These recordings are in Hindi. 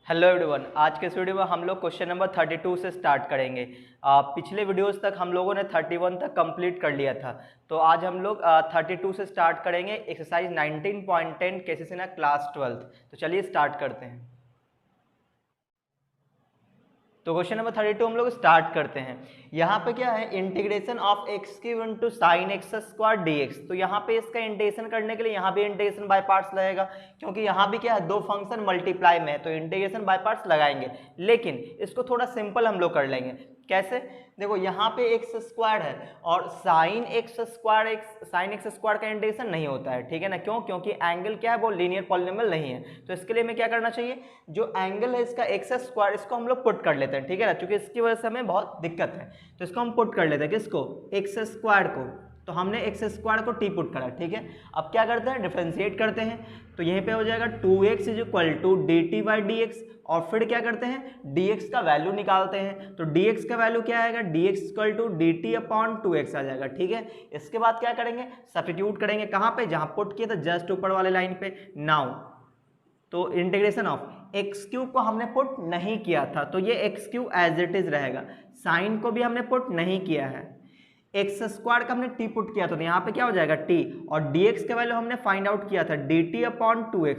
हेलो एवरीवन, आज के इस वीडियो में हम लोग क्वेश्चन नंबर 32 से स्टार्ट करेंगे। पिछले वीडियोस तक हम लोगों ने 31 तक कंप्लीट कर लिया था, तो आज हम लोग 32 से स्टार्ट करेंगे। Exercise 19.10 cases in class 12। तो चलिए स्टार्ट करते हैं। तो क्वेश्चन नंबर 32 हम लोग स्टार्ट करते हैं। यहाँ पे क्या है, integration of x cube into sine x square D x. तो यहाँ पे इसका इंटीग्रेशन करने के लिए यहाँ भी इंटीग्रेशन बाय पार्ट्स लगेगा, क्योंकि यहाँ भी क्या है, दो फंक्शन मल्टीप्लाई में है, तो इंटीग्रेशन बाय पार्ट्स लगाएंगे। लेकिन इसको थोड़ा सिंपल हम लोग कर लेंगे। कैसे? देखो यहाँ पे एक्स स्क्वायर है और साइन एक्स स्क्वायर का इंटीग्रेशन नहीं होता है, ठीक है ना। क्यों? क्योंकि एंगल क्या है, वो लीनियर पॉलिनोमियल नहीं है। तो इसके लिए हमें क्या करना चाहिए, जो एंगल है इसका एक्स स्क्वायर, इसको हम लोग पुट कर लेते हैं, ठीक है ना, क्योंकि इसकी वजह से हमें बहुत दिक्कत है। तो इसको हम पुट कर लेते हैं, किसको? एक्स स्क्वायर को। तो हमने एक्स स्क्वायर को टी पुट करा, ठीक है। अब क्या करते हैं, डिफरेंशिएट करते हैं। तो यहीं पे हो जाएगा 2x equal to d t by d x, और फिर क्या करते हैं, dx का वैल्यू निकालते हैं। तो dx का वैल्यू क्या आएगा, dx equal to d t upon 2x आ जाएगा, ठीक है। इसके बाद क्या करेंगे, सब्स्टिट्यूट करेंगे कहाँ पे, जहाँ पुट किए थे जस्ट ऊपर वाले लाइन पे। नाउ तो इंटीग्रेशन ऑफ एक्स क्यूब को हमने पुट नहीं किया था, तो ये x cube as it is रहेगा। साइन को भी हमने पुट नहीं किया है, एक्स स्क्वायर का हमने टी पुट किया था, तो यहाँ पे क्या हो जाएगा टी, और dx का वैल्यू हमने फाइंड आउट किया था डी टी अपॉन 2x,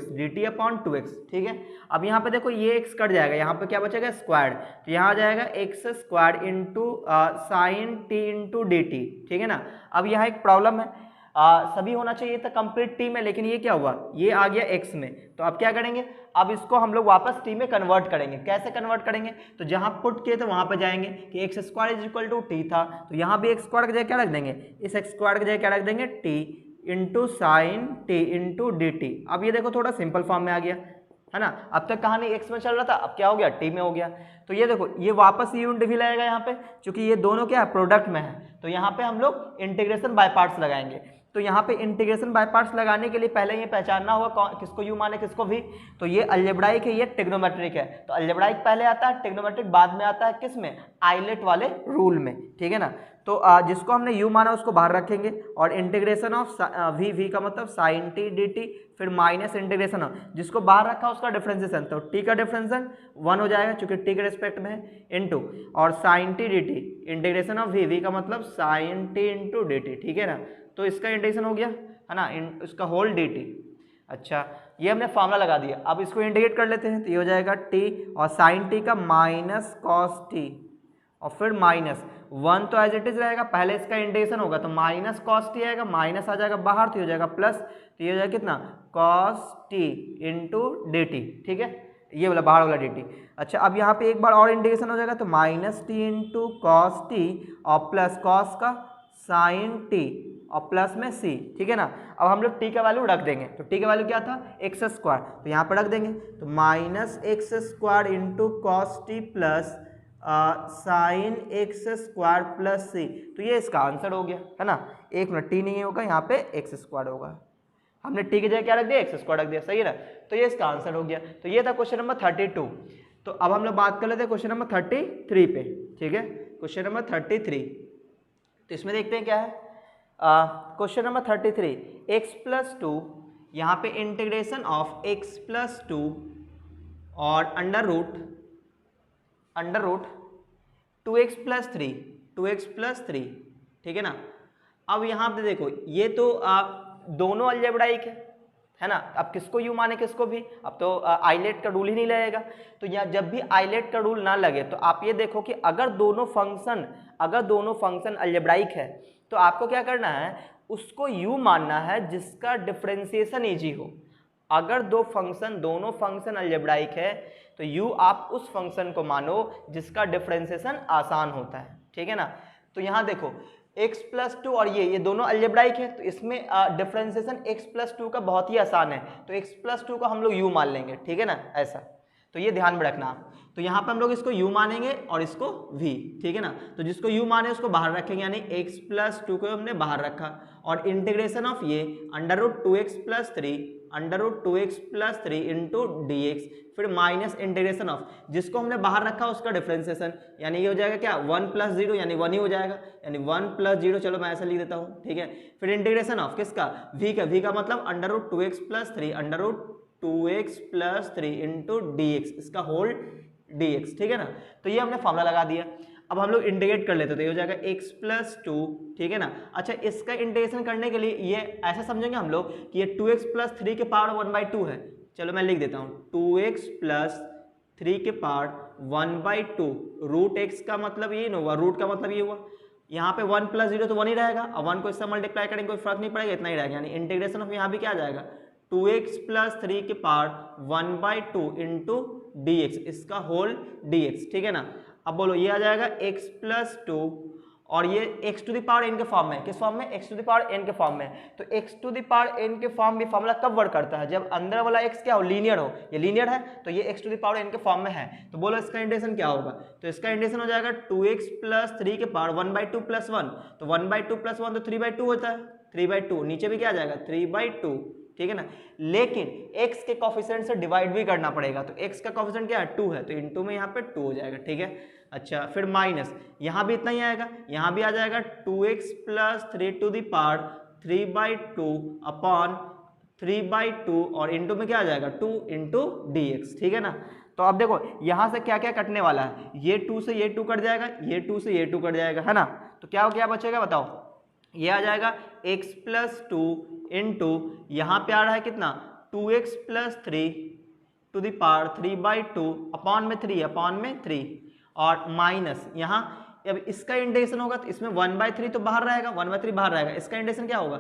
ठीक है। अब यहाँ पे देखो ये x कट जाएगा, यहाँ पे क्या बचेगा, स्क्वायर। तो यहाँ आ जाएगा x square into sine t into d t, ठीक है ना। अब यहाँ एक प्रॉब्लम है, सभी होना चाहिए था कंप्लीट टी में, लेकिन ये क्या हुआ, ये आ गया एक्स में। तो अब क्या करेंगे, अब इसको हम लोग वापस टी में कन्वर्ट करेंगे। कैसे कन्वर्ट करेंगे, तो जहां पुट किए थे वहां पे जाएंगे कि x square is equal to t था, तो यहाँ भी एक्स स्क्वायर की जगह क्या रख देंगे, इस एक्स स्क्वायर की जगह क्या रख देंगे, T into sine t into d T. अब ये देखो थोड़ा सिंपल फॉर्म में आ गया, है ना। अब तक कहानी एक्स में चल रहा था, अब क्या हो गया, टी में हो गया। तो ये देखो ये वापस यूनिट भी लगेगा यहाँ पे, क्योंकि ये दोनों क्या है, प्रोडक्ट में है। तो यहाँ पे हम लोग इंटीग्रेशन बाय पार्ट्स लगाएंगे। तो यहाँ पे इंटीग्रेशन बाय पार्ट्स लगाने के लिए पहले ये पहचानना होगा किसको यू माने किसको भी। तो ये अलजेब्राइक है, ये ट्रिग्नोमेट्रिक है। तो अलजेब्राइक पहले आता है, ट्रिग्नोमेट्रिक बाद में आता है, किस में, आइलेट वाले रूल में, ठीक है ना। तो जिसको हमने यू माना उसको बाहर रखेंगे, और इंटीग्रेशन ऑफ वी का मतलब साइन टी डी टी, फिर माइनस इंटीग्रेशन ऑफ जिसको बाहर रखा उसका डिफरेंशिएशन, तो टी का डिफरेंशिएशन 1 हो जाएगा चूंकि टी के रिस्पेक्ट में है, इनटू और sine t d t, integration of v का मतलब sine t into d t, ठीक है ना। तो इसका इंटीग्रेशन हो गया, है ना, इसका होल डी टी। अच्छा, ये हमने फॉर्मूला लगा दिया। अब इसको इंटीग्रेट कर लेते हैं, तो ये हो जाएगा टी और साइन टी का माइनस कॉस टी, और फिर माइनस 1 तो एज इट इज रहेगा, पहले इसका इंटीग्रेशन होगा तो माइनस कॉस टी आएगा, माइनस आ जाएगा बाहर तो हो जाएगा प्लस, तो ये हो जाएगा कितना, cos T into d t, ठीक है, ये वाला बाहर वाला डी टी। अच्छा, अब यहाँ पे एक बार और इंटीग्रेशन हो जाएगा, तो minus T into cos T और प्लस कॉस का साइन टी और प्लस में सी, ठीक है ना। अब हम लोग टी का वैल्यू रख देंगे, तो टी का वैल्यू क्या था, एक्स स्क्वायर, तो यहाँ पर रख देंगे, तो minus x square into cos t plus sine x square plus c. तो ये इसका आंसर हो गया, है ना। एक मिनट, टी नहीं होगा यहाँ पे, एक्स स्क्वायर होगा, हमने टी की जगह क्या रख दिया, एक्स स्क्वायर रख दिया, सही है ना। तो ये इसका आंसर हो गया। तो ये था क्वेश्चन नंबर 32। तो अब हम लोग बात कर लेते हैं क्वेश्चन नंबर 33 पे, ठीक है, क्वेश्चन नंबर 33। तो इसमें देखते हैं क्या है, question number 33, x plus two, यहाँ पे integration of x plus two और under root 2x plus three, ठीक है ना। अब यहाँ पे देखो ये तो दोनों अलजेब्राइक है ना। अब किसको यू माने किसको भी, अब तो आइलेट का रूल ही नहीं लगेगा। तो यहाँ जब भी आइलेट का रूल ना लगे, तो आप ये देखो कि अगर दोनों फंक्शन अलजेब्राइक है, तो आपको क्या करना है, उसको यू मानना है जिसका डिफरेंशिएशन इजी हो। अगर दोनों फंक्शन अलजेब्राइक है, तो यू आप उस फंक्शन को मानो जिसका डिफरेंशिएशन आसान होता है, ठीक है ना। तो यहाँ देखो x प्लस टू और ये दोनों अलजेब्राइक है, तो इसमें डिफरेंशिएशन x प्लस टू का बहुत ही आसान है, तो x प्लस टू को हम लोग u मान लेंगे, ठीक है ना, ऐसा। तो ये ध्यान में रखना आप। तो यहाँ पर हम लोग इसको u मानेंगे और इसको v, ठीक है ना। तो जिसको u माने उसको बाहर रखेंगे, यानी x प्लस टू को हमने बाहर रखा, और इंटीग्रेशन ऑफ ये under root 2x plus three into d x, फिर माइनस इंटीग्रेशन ऑफ जिसको हमने बाहर रखा उसका डिफरेंशिएशन, यानी ये हो जाएगा क्या, 1 प्लस 0 यानी 1 ही हो जाएगा, यानी 1 प्लस 0, चलो मैं ऐसा लिख देता हूँ, ठीक है। फिर इंटीग्रेशन ऑफ किसका, v का मतलब under root 2x plus three 2x plus 3 into d x, इसका होल डी एक्स, ठीक है ना। तो ये हमने फॉर्मूला लगा दिया। अब हम लोग इंटीग्रेट कर लेते, तो ये हो जाएगा x प्लस 2, ठीक है ना। अच्छा, इसका इंटीग्रेशन करने के लिए ये ऐसा समझेंगे हम लोग कि ये 2x प्लस 3 के पावर 1/2 है। चलो मैं लिख देता हूँ, 2x प्लस 3 के पावर 1/2, रूट एक्स का मतलब ये नहीं हुआ, रूट का मतलब ये हुआ, यहाँ पे 1 प्लस 0 तो 1 ही रहेगा, अब 1 को इससे मल्टीप्लाई करेंगे कोई फर्क नहीं पड़ेगा, इतना ही रहेगा, यानी इंटीग्रेशन ऑफ यहाँ भी क्या आ जाएगा 2x प्लस 3 के पावर 1/2 इंटू डी एक्स, इसका होल डी एक्स, ठीक है ना। अब बोलो ये आ जाएगा x प्लस 2 और ये x to the power n के फॉर्म में, किस फॉर्म में, x to the power n के फॉर्म में। तो x to the power n के फॉर्म में फॉर्मूला कब वर्क करता है, जब अंदर वाला x क्या हो, लीनियर हो, ये लीनियर है तो ये x to the power n के फॉर्म में है। तो बोलो इसका इंटीग्रेशन क्या होगा, तो इसका इंटीग्रेशन हो जाएगा 2x प्लस 3 के पावर 1/2 प्लस 1, तो 1/2 प्लस 1 तो 3/2 होता है, 3/2 नीचे भी क्या आ जाएगा 3/2, ठीक है ना। लेकिन x के कोफिशिएंट से डिवाइड भी करना पड़ेगा, तो x का कोफिशिएंट क्या है 2 है, तो इनटू में यहाँ पे 2 हो जाएगा, ठीक है। अच्छा, फिर माइनस यहाँ भी इतना ही आएगा, यहाँ भी आ जाएगा 2x plus 3 to the power 3/2 upon 3/2 और इनटू में क्या आ जाएगा 2 इंटू डी एक्स, ठीक है ना। तो अब देखो यहाँ से क्या क्या कटने वाला है, ये 2 से ये 2 कट जाएगा, ये 2 से ये 2 कट जाएगा, है ना। तो क्या बचेगा बताओ, ये आ जाएगा x प्लस 2 इंटू यहाँ पे आ रहा है कितना 2x plus 3 to the power 3/2 upon में 3 और माइनस यहाँ, अब इसका इंटीग्रेशन होगा तो इसमें 1/3 तो बाहर रहेगा, 1/3 बाहर रहेगा, इसका इंटीग्रेशन क्या होगा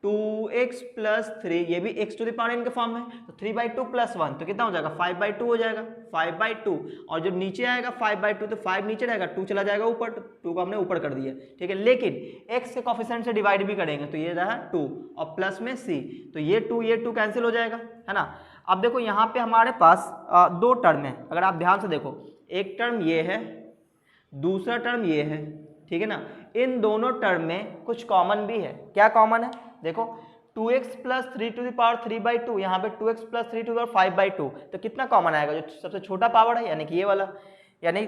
2x प्लस 3, ये भी x to the power n के फॉर्म में, तो 3/2 प्लस 1 तो कितना हो जाएगा 5/2 हो जाएगा, 5/2 और जब नीचे आएगा 5/2 तो 5 नीचे रहेगा, 2 चला जाएगा ऊपर, तो 2 को हमने ऊपर कर दिया, ठीक है। लेकिन x के कोफिशिएंट से डिवाइड भी करेंगे तो ये रहा 2 और प्लस में c, तो ये 2 कैंसिल हो जाएगा, है ना। अब देखो यहाँ पे हमारे पास 2 टर्म है, अगर आप ध्यान से देखो, एक टर्म ये है, दूसरा टर्म ये है, ठीक है ना। इन दोनों टर्म में कुछ कॉमन भी है, क्या कॉमन है देखो, 2x plus 3 to the power 3/2, यहाँ पे 2x plus 3 to the power 5/2, तो कितना कॉमन आएगा, जो सबसे छोटा पावर है यानी कि ये वाला, यानी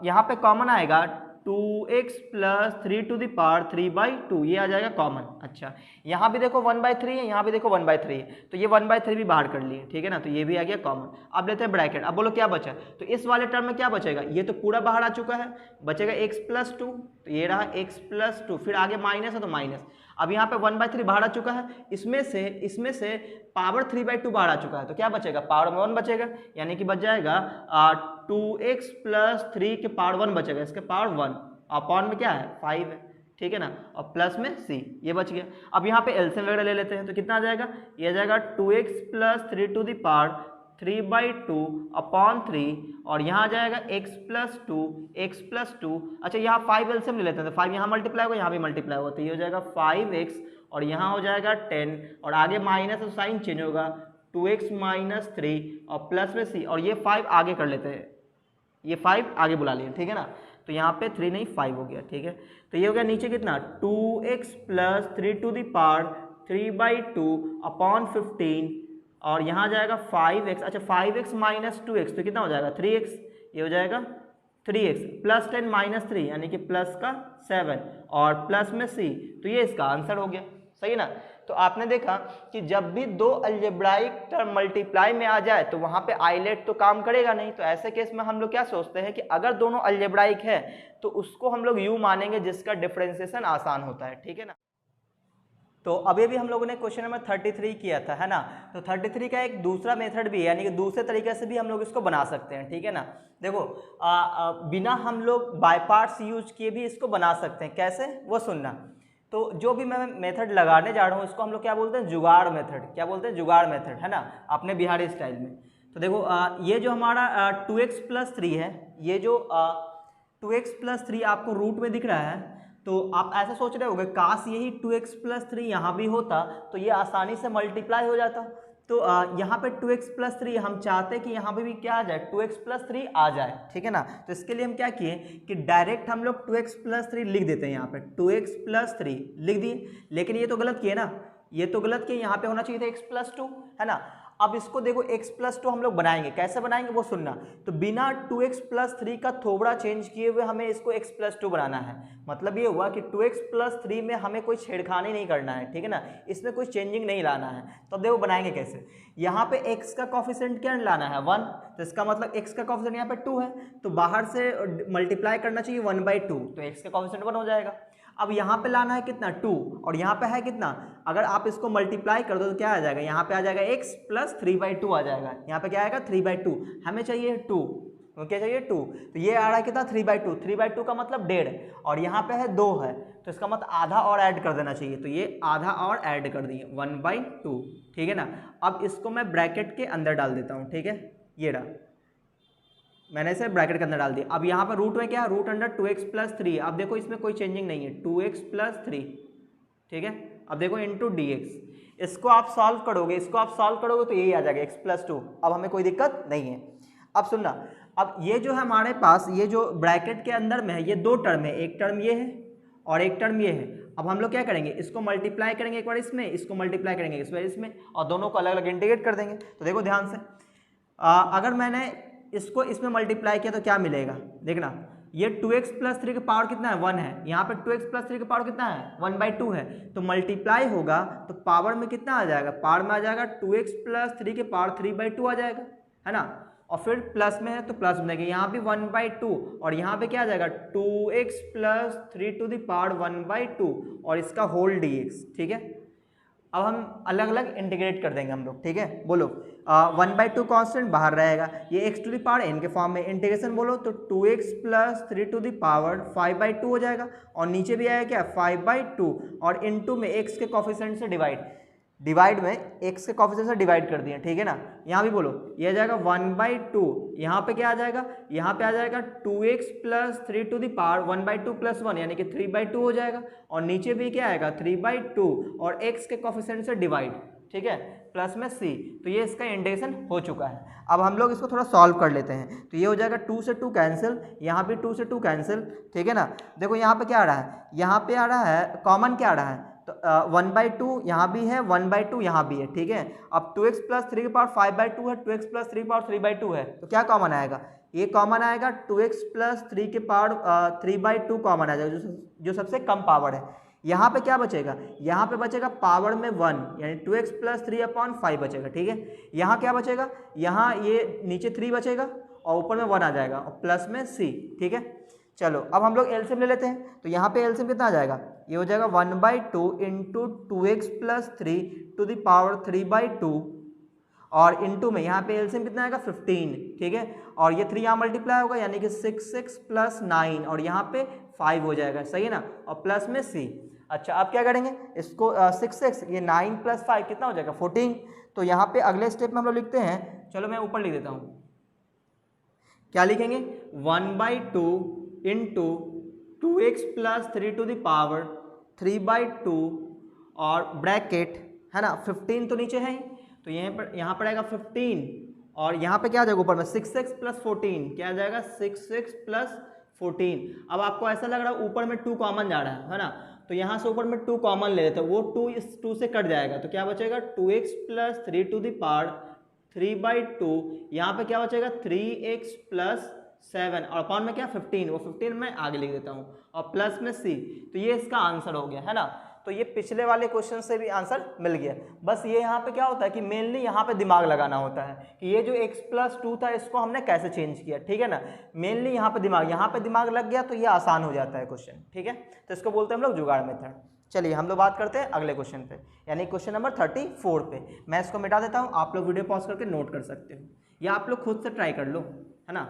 यहाँ पे कॉमन आएगा 2x plus 3 to the power 3/2, ये आ जाएगा कॉमन। अच्छा, यहाँ भी देखो 1/3 है, यहाँ भी देखो 1/3 है, तो ये 1/3 भी बाहर कर लिए, ठीक है ना, तो ये भी आ गया कॉमन। अब लेते हैं ब्रैकेट, अब बोलो क्या बचा, तो इस वाले टर्म में क्या बचेगा, ये तो पूरा बाहर आ चुका है, बचेगा x प्लस 2, तो ये रहा x प्लस 2, फिर आगे माइनस है तो माइनस, अब यहाँ पे 1/3 बाहर आ चुका है, इसमें से पावर 3/2 बाहर आ चुका है, तो क्या बचेगा पावर 1 बचेगा, यानी कि बच जाएगा 2x प्लस 3 के पावर 1 बचेगा, इसके पावर 1 अपॉन में क्या है 5 है, ठीक है ना, और प्लस में c, ये बच गया। अब यहाँ पे एलसीएम वगैरह ले लेते हैं, तो कितना आ जाएगा, ये आ जाएगा 2x plus 3 to the power 3/2 upon 3 और यहाँ आ जाएगा x प्लस 2। अच्छा, यहाँ 5 एलसीएम ले लेते हैं, तो 5 यहाँ मल्टीप्लाई होगा, यहाँ भी मल्टीप्लाई होगा, तो ये हो जाएगा 5x और यहाँ हो जाएगा 10 और आगे माइनस तो साइन चेंज होगा 2x माइनस 3 और प्लस में c, और ये 5 आगे कर लेते हैं, ये 5 आगे बुला लिए, ठीक है ना। तो यहाँ पे 3 नहीं 5 हो गया, ठीक है। तो ये हो गया नीचे कितना 2x plus 3 to the power 3/2 upon 15 और यहाँ जाएगा 5x, अच्छा 5x माइनस 2x तो कितना हो जाएगा 3x, ये हो जाएगा 3x प्लस 10 माइनस 3 यानी कि प्लस का 7 और प्लस में c, तो ये इसका आंसर हो गया, सही ना। तो आपने देखा कि जब भी दो अलजेब्राइक टर्म मल्टीप्लाई में आ जाए तो वहाँ पे आइलेट तो काम करेगा नहीं, तो ऐसे केस में हम लोग क्या सोचते हैं कि अगर दोनों अलजेब्राइक है तो उसको हम लोग यू मानेंगे जिसका डिफरेंशिएशन आसान होता है, ठीक है ना। तो अभी भी हम लोगों ने क्वेश्चन नंबर 33 किया था, है ना। तो 33 का एक दूसरा मेथड भी है, यानी कि दूसरे तरीके से भी हम लोग इसको बना सकते हैं, ठीक है ना। देखो बिना हम लोग बाय पार्ट्स यूज किए भी इसको बना सकते हैं, कैसे वो सुनना। तो जो भी मैं मेथड लगाने जा रहा हूँ इसको हम लोग क्या बोलते हैं, जुगाड़ मेथड, क्या बोलते हैं, जुगाड़ मेथड, है ना, अपने बिहारी स्टाइल में। तो देखो ये जो हमारा 2x प्लस 3 है, ये जो 2x प्लस 3 आपको रूट में दिख रहा है, तो आप ऐसे सोच रहे होंगे काश यही 2x प्लस 3 यहाँ भी होता तो ये आसानी से मल्टीप्लाई हो जाता। तो यहाँ पे 2x प्लस 3 हम चाहते हैं कि यहाँ पे भी क्या आ जाए 2x प्लस 3 आ जाए, ठीक है ना। तो इसके लिए हम क्या किए कि डायरेक्ट हम लोग 2x प्लस 3 लिख देते हैं, यहाँ पे 2x प्लस 3 लिख दिए, लेकिन ये तो गलत किए ना, ये तो गलत किए, यहाँ पे होना चाहिए था x प्लस 2, है ना। अब इसको देखो x प्लस 2 हम लोग बनाएंगे, कैसे बनाएंगे वो सुनना। तो बिना 2x प्लस 3 का थोबड़ा चेंज किए हुए हमें इसको x प्लस 2 बनाना है। मतलब ये हुआ कि 2x प्लस 3 में हमें कोई छेड़खानी नहीं करना है, ठीक है ना, इसमें कोई चेंजिंग नहीं लाना है। तो अब देखो बनाएंगे कैसे। यहाँ पे x का कॉफिशिएंट क्या लाना है 1, तो इसका मतलब x का कॉफिशिएंट यहाँ पे 2 है, तो बाहर से मल्टीप्लाई करना चाहिए 1/2, तो x का कॉफिशिएंट 1 हो जाएगा। अब यहाँ पे लाना है कितना 2, और यहाँ पे है कितना, अगर आप इसको मल्टीप्लाई कर दो तो क्या आ जाएगा, यहाँ पे आ जाएगा x प्लस 3/2 आ जाएगा। यहाँ पे क्या आएगा 3/2, हमें चाहिए 2, तो क्या चाहिए 2, तो ये आ रहा है कितना 3/2, 3/2 का मतलब 1.5, और यहाँ पे है 2 है, तो इसका मतलब आधा और ऐड कर देना चाहिए, तो ये आधा और ऐड कर दिए 1/2, ठीक है ना। अब इसको मैं ब्रैकेट के अंदर डाल देता हूँ, ठीक है, ये रहा, मैंने इसे ब्रैकेट के अंदर डाल दिया। अब यहाँ पर रूट में क्या है, रूट अंडर 2x प्लस 3, अब देखो इसमें कोई चेंजिंग नहीं है, 2x प्लस 3, ठीक है। अब देखो इंटू dx, इसको आप सॉल्व करोगे, इसको आप सॉल्व करोगे तो यही आ जाएगा x प्लस 2, अब हमें कोई दिक्कत नहीं है। अब सुनना, अब ये जो है हमारे पास, ये जो ब्रैकेट के अंदर में है, ये दो टर्म है, एक टर्म ये है और एक टर्म ये है। अब हम लोग क्या करेंगे, इसको मल्टीप्लाई करेंगे एक बार इसमें, इसको मल्टीप्लाई करेंगे इस बार इसमें, और दोनों को अलग अलग इंटीग्रेट कर देंगे। तो देखो ध्यान से, अगर मैंने इसको इसमें मल्टीप्लाई किया तो क्या मिलेगा, देखना, ये 2x प्लस 3 का पावर कितना है 1 है, यहाँ पे 2x प्लस 3 का पावर कितना है 1/2 है, तो मल्टीप्लाई होगा तो पावर में कितना आ जाएगा, पावर में आ जाएगा 2x प्लस 3 के पावर 3/2 आ जाएगा, है ना। और फिर प्लस में है तो प्लस बनेगा, यहाँ भी 1/2, और यहाँ पे क्या आ जाएगा 2x plus 3 to the power 1/2 और इसका होल dx, ठीक है। अब हम अलग अलग इंटीग्रेट कर देंगे हम लोग, ठीक है। बोलो 1/2 कांस्टेंट बाहर रहेगा, ये x to the power n के फॉर्म में, इंटीग्रेशन बोलो तो 2x plus 3 to the power 5/2 हो जाएगा, और नीचे भी आएगा क्या 5/2, और इनटू में x के कोफिशिएंट से डिवाइड में x के कोफिशिएंट से डिवाइड कर दिए, ठीक है ना। यहाँ भी बोलो ये आ जाएगा 1/2, यहाँ पे क्या आ जाएगा, यहाँ पे आ जाएगा 2x plus 3 to the power 1/2 plus 1 यानी कि 3/2 हो जाएगा, और नीचे भी क्या आएगा 3/2 और x के कोफिशिएंट से डिवाइड, ठीक है, प्लस में c, तो ये इसका इंटीग्रेशन हो चुका है। अब हम लोग इसको थोड़ा सॉल्व कर लेते हैं, तो ये हो जाएगा 2 से 2 कैंसिल, यहाँ भी 2 से 2 कैंसिल, ठीक है ना। देखो यहाँ पे क्या आ रहा है, यहाँ पे आ रहा है कॉमन, क्या आ रहा है, तो 1/2 यहाँ भी है, 1/2 यहाँ भी है, ठीक है। अब 2x प्लस 3 की पावर 5/2 है, 2x प्लस 3 की पावर 3/2 है, तो क्या कॉमन आएगा, ये कॉमन आएगा 2x प्लस 3 के पावर 3/2 कॉमन आ जाएगा, जो सबसे कम पावर है। यहाँ पे क्या बचेगा, यहाँ पे बचेगा पावर में 1 यानी 2x प्लस 3/5 बचेगा, ठीक है। यहाँ क्या बचेगा, यहाँ ये नीचे 3 बचेगा और ऊपर में 1 आ जाएगा और प्लस में c, ठीक है। चलो अब हम लोग एलसीएम ले लेते हैं, तो यहाँ पे एलसीएम कितना आ जाएगा, ये हो जाएगा 1/2 into 2x plus 3 to the power 3/2, और इंटू में यहाँ पे एलसीएम कितना आएगा 15, ठीक है, और ये 3 यहाँ मल्टीप्लाई होगा यानी कि 6 प्लस 9 और यहाँ पे 5 हो जाएगा, सही है ना, और प्लस में c। अच्छा अब क्या करेंगे इसको 6 ये 9 प्लस 5 कितना हो जाएगा 14, तो यहाँ पे अगले स्टेप में हम लोग लिखते हैं, चलो मैं ऊपर लिख देता हूँ, क्या लिखेंगे 1/2 into 2x plus 3 to the power 3/2 और ब्रैकेट, है ना, 15 तो नीचे है ही, तो यहाँ पर आएगा 15, और यहाँ पे क्या आ जाएगा ऊपर में 6x प्लस 14, क्या आ जाएगा 6x प्लस 14। अब आपको ऐसा लग रहा है ऊपर में 2 कॉमन जा रहा है ना, तो यहाँ से ऊपर में 2 कॉमन ले लेते हैं, वो 2 इस 2 से कट जाएगा, तो क्या बचेगा 2x plus 3 to the power 3/2, यहाँ पे क्या बचेगा 3x प्लस 7 और अपॉन में क्या 15, वो 15 मैं आगे लिख देता हूँ, और प्लस में c, तो ये इसका आंसर हो गया, है ना। तो ये पिछले वाले क्वेश्चन से भी आंसर मिल गया। बस ये यहाँ पे क्या होता है कि मेनली यहाँ पे दिमाग लगाना होता है कि ये जो x प्लस 2 था इसको हमने कैसे चेंज किया, ठीक है ना। मेनली यहाँ पे दिमाग लग गया तो ये आसान हो जाता है क्वेश्चन, ठीक है। तो इसको बोलते हैं हम लोग जुगाड़ मेथड। चलिए हम लोग बात करते हैं अगले क्वेश्चन पे, यानी क्वेश्चन नंबर 34 पे। मैं इसको मिटा देता हूँ, आप लोग वीडियो पॉज करके नोट कर सकते हो या आप लोग खुद से ट्राई कर लो, है ना।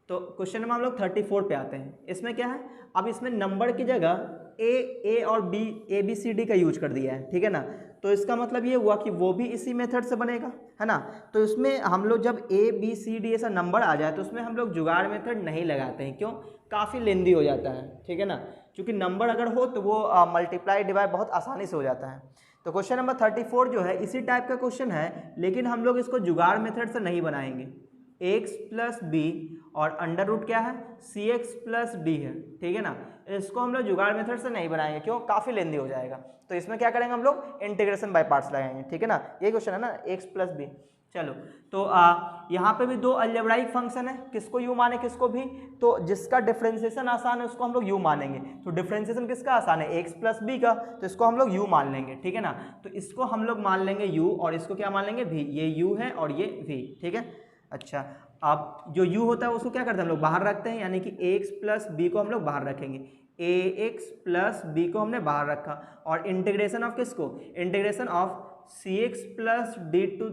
तो क्वेश्चन नंबर हम लोग 34 पे आते हैं। इसमें क्या है, अब इसमें नंबर की जगह ए और बी ABCD का यूज कर दिया है, ठीक है ना। तो इसका मतलब ये हुआ कि वो भी इसी मेथड से बनेगा, है ना। तो इसमें हम लोग जब ABCD ऐसा नंबर आ जाए तो उसमें हम लोग जुगाड़ मेथड नहीं लगाते हैं, क्यों, काफ़ी लेंदी हो जाता है, ठीक है ना। क्योंकि नंबर अगर हो तो वो मल्टीप्लाई डिवाइड बहुत आसानी से हो जाता है। तो क्वेश्चन नंबर 34 जो है इसी टाइप का क्वेश्चन है, लेकिन हम लोग इसको जुगाड़ मेथड से नहीं बनाएंगे। x प्लस बी और अंडर रूट क्या है cx प्लस डी है, ठीक है ना। इसको हम लोग जुगाड़ मेथड से नहीं बनाएंगे, क्यों, काफ़ी लेंदी हो जाएगा। तो इसमें क्या करेंगे हम लोग इंटीग्रेशन बाय पार्ट्स लगाएंगे, ठीक है ना। ये क्वेश्चन है ना x प्लस बी, चलो तो यहाँ पे भी दो अलजेब्राइक फंक्शन है, किसको u माने किसको भी, तो जिसका डिफरेंशिएशन आसान है उसको हम लोग u मानेंगे। तो डिफरेंशिएशन किसका आसान है, x प्लस बी का, तो इसको हम लोग u मान लेंगे, ठीक है ना। तो इसको हम लोग मान लेंगे u और इसको क्या मान लेंगे v, ये u है और ये v, ठीक है। अच्छा, अब जो u होता है उसको क्या करते हैं हम लोग बाहर रखते हैं, यानी कि ax प्लस बी को हम लोग बाहर रखेंगे, ax प्लस बी को हमने बाहर रखा, और इंटीग्रेशन ऑफ किसको, integration of cx plus d to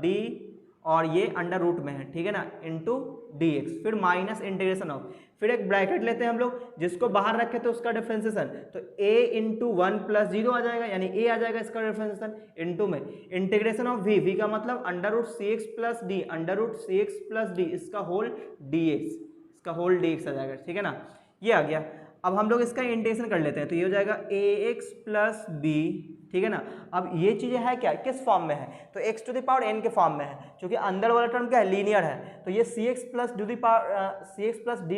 d, और ये अंडर रूट में है, ठीक है ना, इंटू डी एक्स, फिर माइनस इंटीग्रेशन ऑफ, फिर एक ब्रैकेट लेते हैं हम लोग, जिसको बाहर रखे तो उसका डिफरेंशिएशन, तो a into one plus zero आ जाएगा, यानी a आ जाएगा इसका डिफरेंशिएशन, इंटू में इंटीग्रेशन ऑफ v का मतलब under root c x plus d, under root c x plus d, इसका होल डी एक्स, इसका होल डी एक्स आ जाएगा, ठीक है ना, ये आ गया। अब हम लोग इसका इंटीग्रेशन कर लेते हैं, तो ये हो जाएगा ए एक्स प्लस बी, ठीक है ना। अब ये चीज़ें है क्या, किस फॉर्म में है, तो x to the power n के फॉर्म में है, क्योंकि अंदर वाला टर्म क्या है, लीनियर है, तो ये cx plus d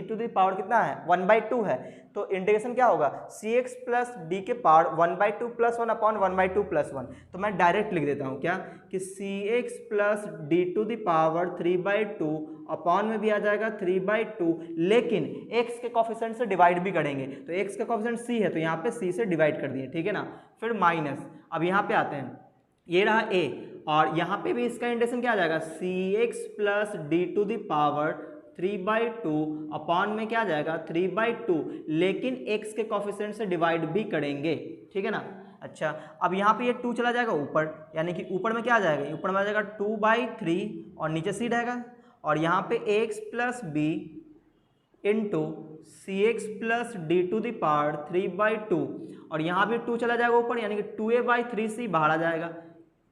to the power कितना है, 1/2 है, तो इंटीग्रेशन क्या होगा, cx प्लस डी के पावर 1/2 प्लस 1 अपॉन 1/2 प्लस 1, तो मैं डायरेक्ट लिख देता हूँ क्या, कि cx plus d to the power 3/2 upon में भी आ जाएगा 3/2, लेकिन x के कोफिशिएंट से डिवाइड भी करेंगे, तो x का कोफिशिएंट c है, तो यहाँ पे c से डिवाइड कर दिए, ठीक है ना, फिर माइनस, अब यहाँ पे आते हैं, ये रहा a, और यहाँ पे भी इसका इंटीग्रेशन क्या आ जाएगा, cx plus d to the power 3/2 upon में क्या आ जाएगा 3/2, लेकिन x के कोफिशिएंट से डिवाइड भी करेंगे, ठीक है ना। अच्छा, अब यहाँ पे ये 2 चला जाएगा ऊपर, यानी कि ऊपर में क्या आ जाएगा, ऊपर में आ जाएगा 2/3 और नीचे c रहेगा, और यहाँ पे ax plus b into c x plus d to the power 3/2, और यहाँ भी 2 चला जाएगा ऊपर, यानी कि 2a/3c बाहर आ जाएगा,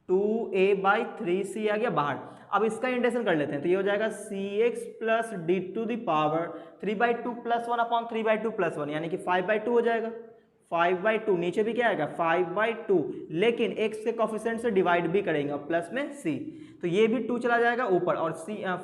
2a/3c आ गया बाहर। अब इसका इंटीग्रेशन कर लेते हैं, तो ये हो जाएगा cx plus d to the power 3/2 plus 1 upon 3/2 plus 1, यानी कि 5/2 हो जाएगा, 5/2, नीचे भी क्या आएगा 5/2, लेकिन x के कोफिशिएंट से डिवाइड भी करेंगे प्लस में c, तो ये भी 2 चला जाएगा ऊपर, और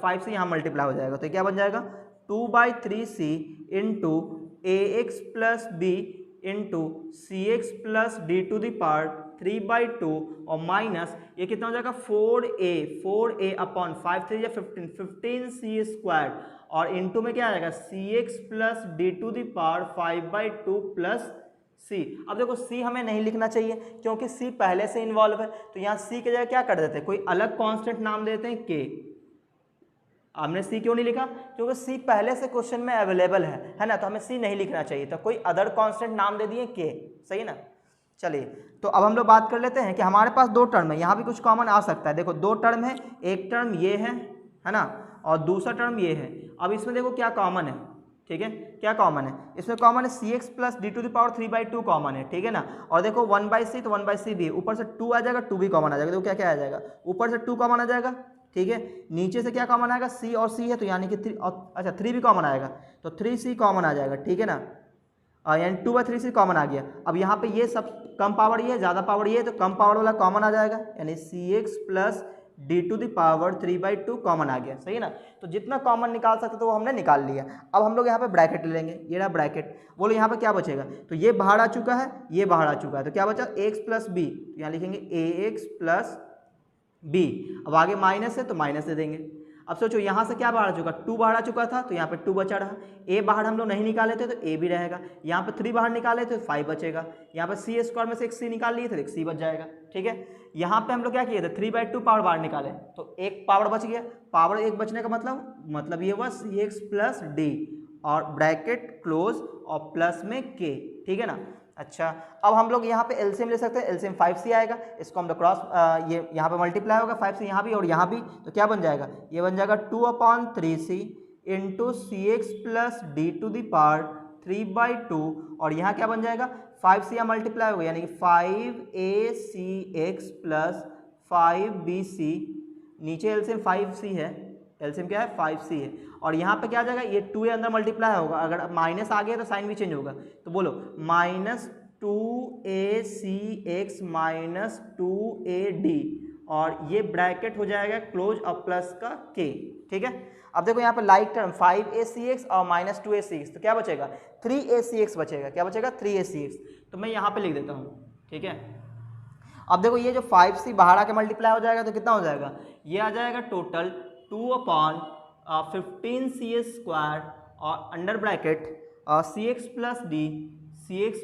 5 से यहाँ मल्टीप्लाई हो जाएगा, तो क्या बन जाएगा 2/3c into a x plus b into c x plus d to the power 3/2, और माइनस ये कितना हो जाएगा 4a अपॉन 5 3 या 15c स्क्वायर, और इंटू में क्या आ जाएगा c x plus d to the power 5/2 plus c। अब देखो c हमें नहीं लिखना चाहिए क्योंकि c पहले से इन्वॉल्व है, तो यहाँ c की जगह क्या कर देते हैं, कोई अलग कांस्टेंट नाम देते हैं k। हमने c क्यों नहीं लिखा, क्योंकि c पहले से क्वेश्चन में अवेलेबल है ना, तो हमें c नहीं लिखना चाहिए, तो कोई अदर कांस्टेंट नाम दे दिए k, सही ना। चलिए, तो अब हम लोग बात कर लेते हैं कि हमारे पास 2 टर्म है, यहाँ भी कुछ कॉमन आ सकता है। देखो 2 टर्म है, एक टर्म ये है ना, और दूसरा टर्म ये है। अब इसमें देखो क्या कॉमन है, ठीक है, क्या कॉमन है, इसमें कॉमन है c x plus d to the power 3/2 common है, ठीक है ना, और देखो 1/c तो 1/c भी, ऊपर से 2 आ जाएगा, 2 भी कॉमन आ जाएगा, देखो क्या क्या आ जाएगा, ऊपर से 2 कॉमन आ जाएगा, ठीक है, नीचे से क्या कॉमन आएगा c और c है, तो यानी कि 3, अच्छा 3 भी कॉमन आएगा, तो 3c कॉमन आ जाएगा, ठीक है ना, यानी 2/3c कॉमन आ गया। अब यहाँ पे ये सब कम पावर ये है, ज़्यादा पावर ये है, तो कम पावर वाला कॉमन आ जाएगा, यानी c x plus d to the power 3/2 common आ गया, सही ना। तो जितना कॉमन निकाल सकते तो वो हमने निकाल लिया। अब हम लोग यहाँ पे ब्रैकेट ले लेंगे, ये रहा ब्रैकेट, बोलो यहाँ पे क्या बचेगा, तो ये बाहर आ चुका है, ये बाहर आ चुका है, तो क्या बचा एक्स प्लस बी, तो यहाँ लिखेंगे ए एक्स प्लस बी। अब आगे माइनस है तो माइनस दे देंगे। अब सोचो यहाँ से क्या बाहर आ चुका, 2 बाहर आ चुका था, तो यहाँ पे 2 बचा रहा, a बाहर हम लोग नहीं निकाले थे तो a भी रहेगा, यहाँ पे 3 बाहर निकाले तो 5 बचेगा, यहाँ पे c स्क्वायर में से एक c निकाल लिए थे, एक c बच जाएगा, ठीक है। यहाँ पे हम लोग क्या किए थे, 3/2 पावर बाहर निकाले, तो एक पावर बच गया, पावर एक बचने का मतलब ये हुआ सी एक्स प्लस डी, और ब्रैकेट क्लोज और प्लस में k, ठीक है ना। अच्छा, अब हम लोग यहाँ पे एलसीएम ले सकते हैं, एलसीएम 5c आएगा, इसको हम लोग क्रॉस ये यहाँ पे मल्टीप्लाई होगा 5 से यहाँ भी और यहाँ भी, तो क्या बन जाएगा, ये बन जाएगा 2/3c into c x plus d to the power 3/2, और यहाँ क्या बन जाएगा 5 से यहाँ मल्टीप्लाई होगा, यानी कि 5ac प्लस 5bc, नीचे एलसीएम 5c है, एलसीएम क्या है 5c है, और यहाँ पे क्या आ जाएगा, ये 2a अंदर मल्टीप्लाई होगा, अगर माइनस आ गया तो साइन भी चेंज होगा, तो बोलो माइनस 2ac माइनस 2ad, और ये ब्रैकेट हो जाएगा क्लोज और प्लस का k, ठीक है। अब देखो यहाँ पे लाइक टर्म 5ac और माइनस 2ac, तो क्या बचेगा 3ac बचेगा, क्या बचेगा 3ac, तो मैं यहाँ पे लिख देता हूँ, ठीक है। अब देखो ये जो 5c बाहर आके मल्टीप्लाई हो जाएगा तो कितना हो जाएगा, ये आ जाएगा टोटल 2/15c² और under bracket cx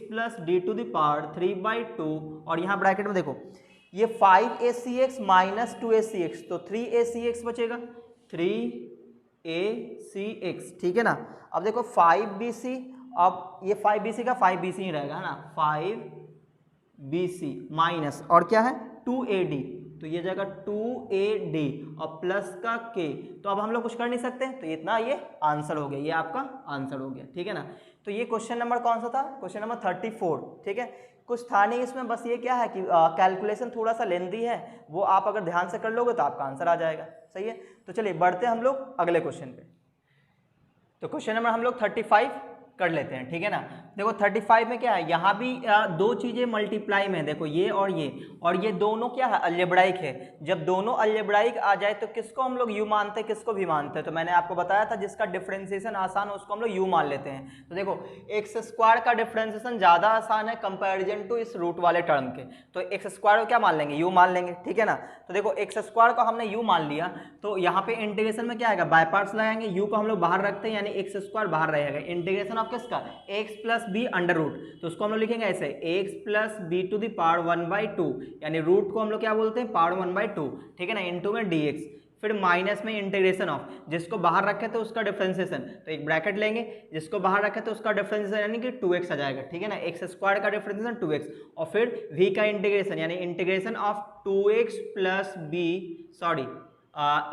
plus d to the power 3/2 और यहाँ ब्रैकेट में देखो ये 5acx माइनस 2acx तो 3acx बचेगा, 3acx, ठीक है ना। अब देखो 5bc, अब ये 5bc का 5bc ही रहेगा है ना, 5bc माइनस और क्या है 2ad तो ये जाएगा 2ad और प्लस का k, तो अब हम लोग कुछ कर नहीं सकते तो इतना ये आंसर हो गया, ये आपका आंसर हो गया, ठीक है ना। तो ये क्वेश्चन नंबर कौन सा था, क्वेश्चन नंबर 34, ठीक है। कुछ था नहीं इसमें, बस ये क्या है कि कैलकुलेशन थोड़ा सा लेंदी है, वो आप अगर ध्यान से कर लोगे तो आपका आंसर आ जाएगा, सही है। तो चलिए बढ़ते हैं हम लोग अगले क्वेश्चन पे। तो क्वेश्चन नंबर हम लोग 35 कर लेते हैं, ठीक है ना। देखो 35 में क्या है, यहाँ भी दो चीजें मल्टीप्लाई में, देखो ये और ये दोनों क्या है अलजेब्राइक है। जब दोनों अलजेब्राइक आ जाए तो किसको हम लोग यू मानते हैं, किसको भी मानते हैं, तो मैंने आपको बताया था जिसका डिफरेंशिएशन आसान हो उसको हम लोग यू मान लेते हैं। तो देखो x² का डिफरेंशिएशन ज्यादा आसान है कंपेरिजन टू इस रूट वाले टर्म के, तो x² को क्या मान लेंगे, यू मान लेंगे, ठीक है ना। तो देखो x² को हमने यू मान लिया, तो यहाँ पे इंटीग्रेशन में क्या आएगा, बाय पार्ट्स लगाएंगे, यू को हम लोग बाहर रखते हैं यानी x² बाहर रहेगा, इंटीग्रेशन ऑफ किसका, x plus b under root, तो उसको हम लोग लिखेंगे ऐसे x plus b to the power 1/2 यानी रूट को हम लोग क्या बोलते हैं पावर 1/2, ठीक है ना, इनटू में dx, फिर माइनस में इंटीग्रेशन ऑफ, जिसको बाहर रखे तो उसका डिफरेंशिएशन, तो एक ब्रैकेट लेंगे, जिसको बाहर रखे तो उसका डिफरेंशिएशन यानी कि 2x आ जाएगा, ठीक है ना, x² का डिफरेंशिएशन 2x और फिर v का इंटीग्रेशन यानी integration of 2x plus b, sorry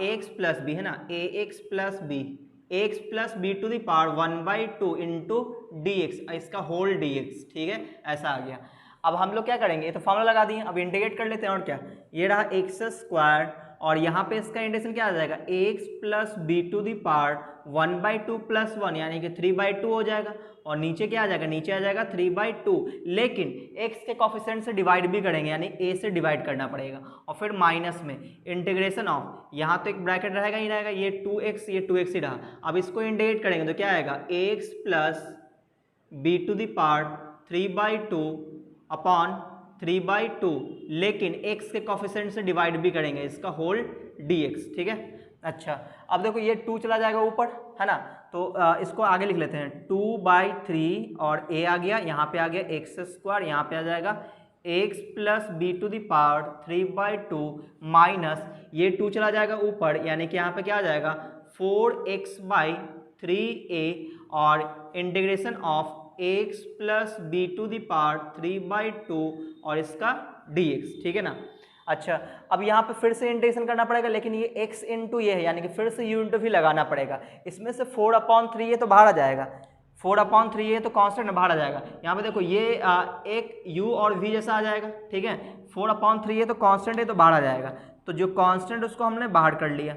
x plus b है ना, ax plus b, x plus b to the power 1/2 into dx, इसका होल dx, ठीक है, ऐसा आ गया। अब हम लोग क्या करेंगे, ये तो फॉर्मूला लगा दिए, अब इंटीग्रेट कर लेते हैं और क्या, ये रहा x² और यहाँ पे इसका इंटीग्रेशन क्या आ जाएगा, x plus b to the power 1/2 plus 1 यानी कि 3/2 हो जाएगा और नीचे क्या आ जाएगा, नीचे आ जाएगा 3/2, लेकिन x के कोफिशिएंट से डिवाइड भी करेंगे यानी a से डिवाइड करना पड़ेगा और फिर माइनस में इंटीग्रेशन ऑफ, यहाँ तो एक ब्रैकेट रहेगा ही रहेगा, ये 2x ये 2x ही रहा, अब इसको इंटीग्रेट करेंगे तो क्या आएगा x plus b to the power 3/2 upon 3/2, लेकिन x के कोफिशिएंट से डिवाइड भी करेंगे, इसका होल dx, ठीक है। अच्छा अब देखो ये 2 चला जाएगा ऊपर है ना, तो इसको आगे लिख लेते हैं 2/3 और a आ गया, यहाँ पे आ गया x², यहाँ पे आ जाएगा x plus b to the power 3/2 minus ये 2 चला जाएगा ऊपर यानी कि यहाँ पे क्या आ जाएगा 4x/3a और integration of x plus b to the power 3/2 और इसका dx, ठीक है ना। अच्छा अब यहाँ पे फिर से इंटीग्रेशन करना पड़ेगा, लेकिन ये x इंटू ये है यानी कि फिर से u इंटू भी लगाना पड़ेगा, इसमें से 4/3 ये तो बाहर आ जाएगा, 4/3 ये तो कांस्टेंट बाहर आ जाएगा, यहाँ पे देखो ये एक u और v जैसा आ जाएगा, ठीक है, 4/3 ये तो कांस्टेंट है तो बाहर आ जाएगा, तो जो कांस्टेंट उसको हमने बाहर कर लिया,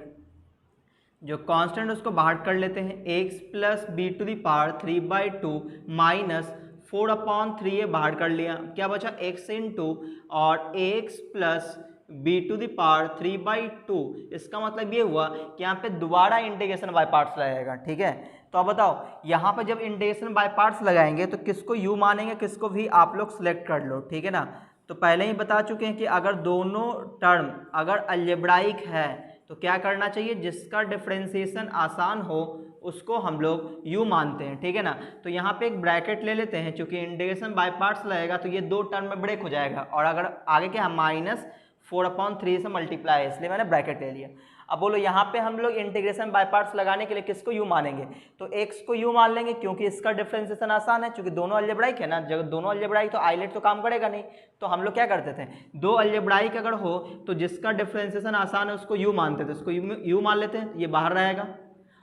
जो कांस्टेंट उसको बाहर कर लेते हैं, x plus b to the power 3/2 minus 4/3 ये बाहर कर लिया, क्या बचा x इंटू और x plus b to the power 3/2, इसका मतलब ये हुआ कि यहाँ पे दोबारा इंटीग्रेशन बाय पार्ट्स लगाएगा, ठीक है। तो अब बताओ यहाँ पे जब इंटीग्रेशन बाय पार्ट्स लगाएंगे तो किसको u मानेंगे किसको भी आप लोग सिलेक्ट कर लो, ठीक है ना। तो पहले ही बता चुके हैं कि अगर दोनों टर्म अगर अलजेब्राइक है तो क्या करना चाहिए, जिसका डिफरेंशिएशन आसान हो उसको हम लोग u मानते हैं, ठीक है ना। तो यहाँ पे एक ब्रैकेट ले लेते हैं, चूंकि इंटीग्रेशन बाय पार्ट्स लगेगा तो ये दो टर्म में ब्रेक हो जाएगा और अगर आगे क्या माइनस 4/3 से मल्टीप्लाई है इसलिए मैंने ब्रैकेट ले लिया। अब बोलो यहाँ पे हम लोग इंटीग्रेशन बाय पार्ट्स लगाने के लिए किसको u मानेंगे, तो x को u मान लेंगे क्योंकि इसका डिफरेंशिएशन आसान है, क्योंकि दोनों अलजेब्राइक है ना, जब दोनों अलजेब्राइक तो आइलेट तो काम करेगा नहीं, तो हम लोग क्या करते थे, दो अलजेब्राइक अगर हो तो जिसका डिफरेंशिएशन आसान है उसको u मानते थे, उसको u मान लेते हैं, ये बाहर रहेगा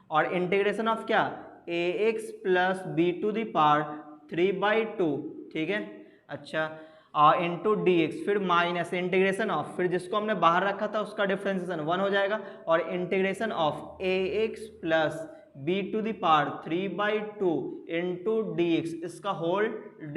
और इंटीग्रेशन ऑफ क्या ax plus b to the power 3/2, ठीक है। अच्छा इंटू dx, फिर माइनस इंटीग्रेशन ऑफ, फिर जिसको हमने बाहर रखा था उसका डिफरेंशिएशन 1 हो जाएगा और integration of ax plus b to the power 3/2 into dx, इसका होल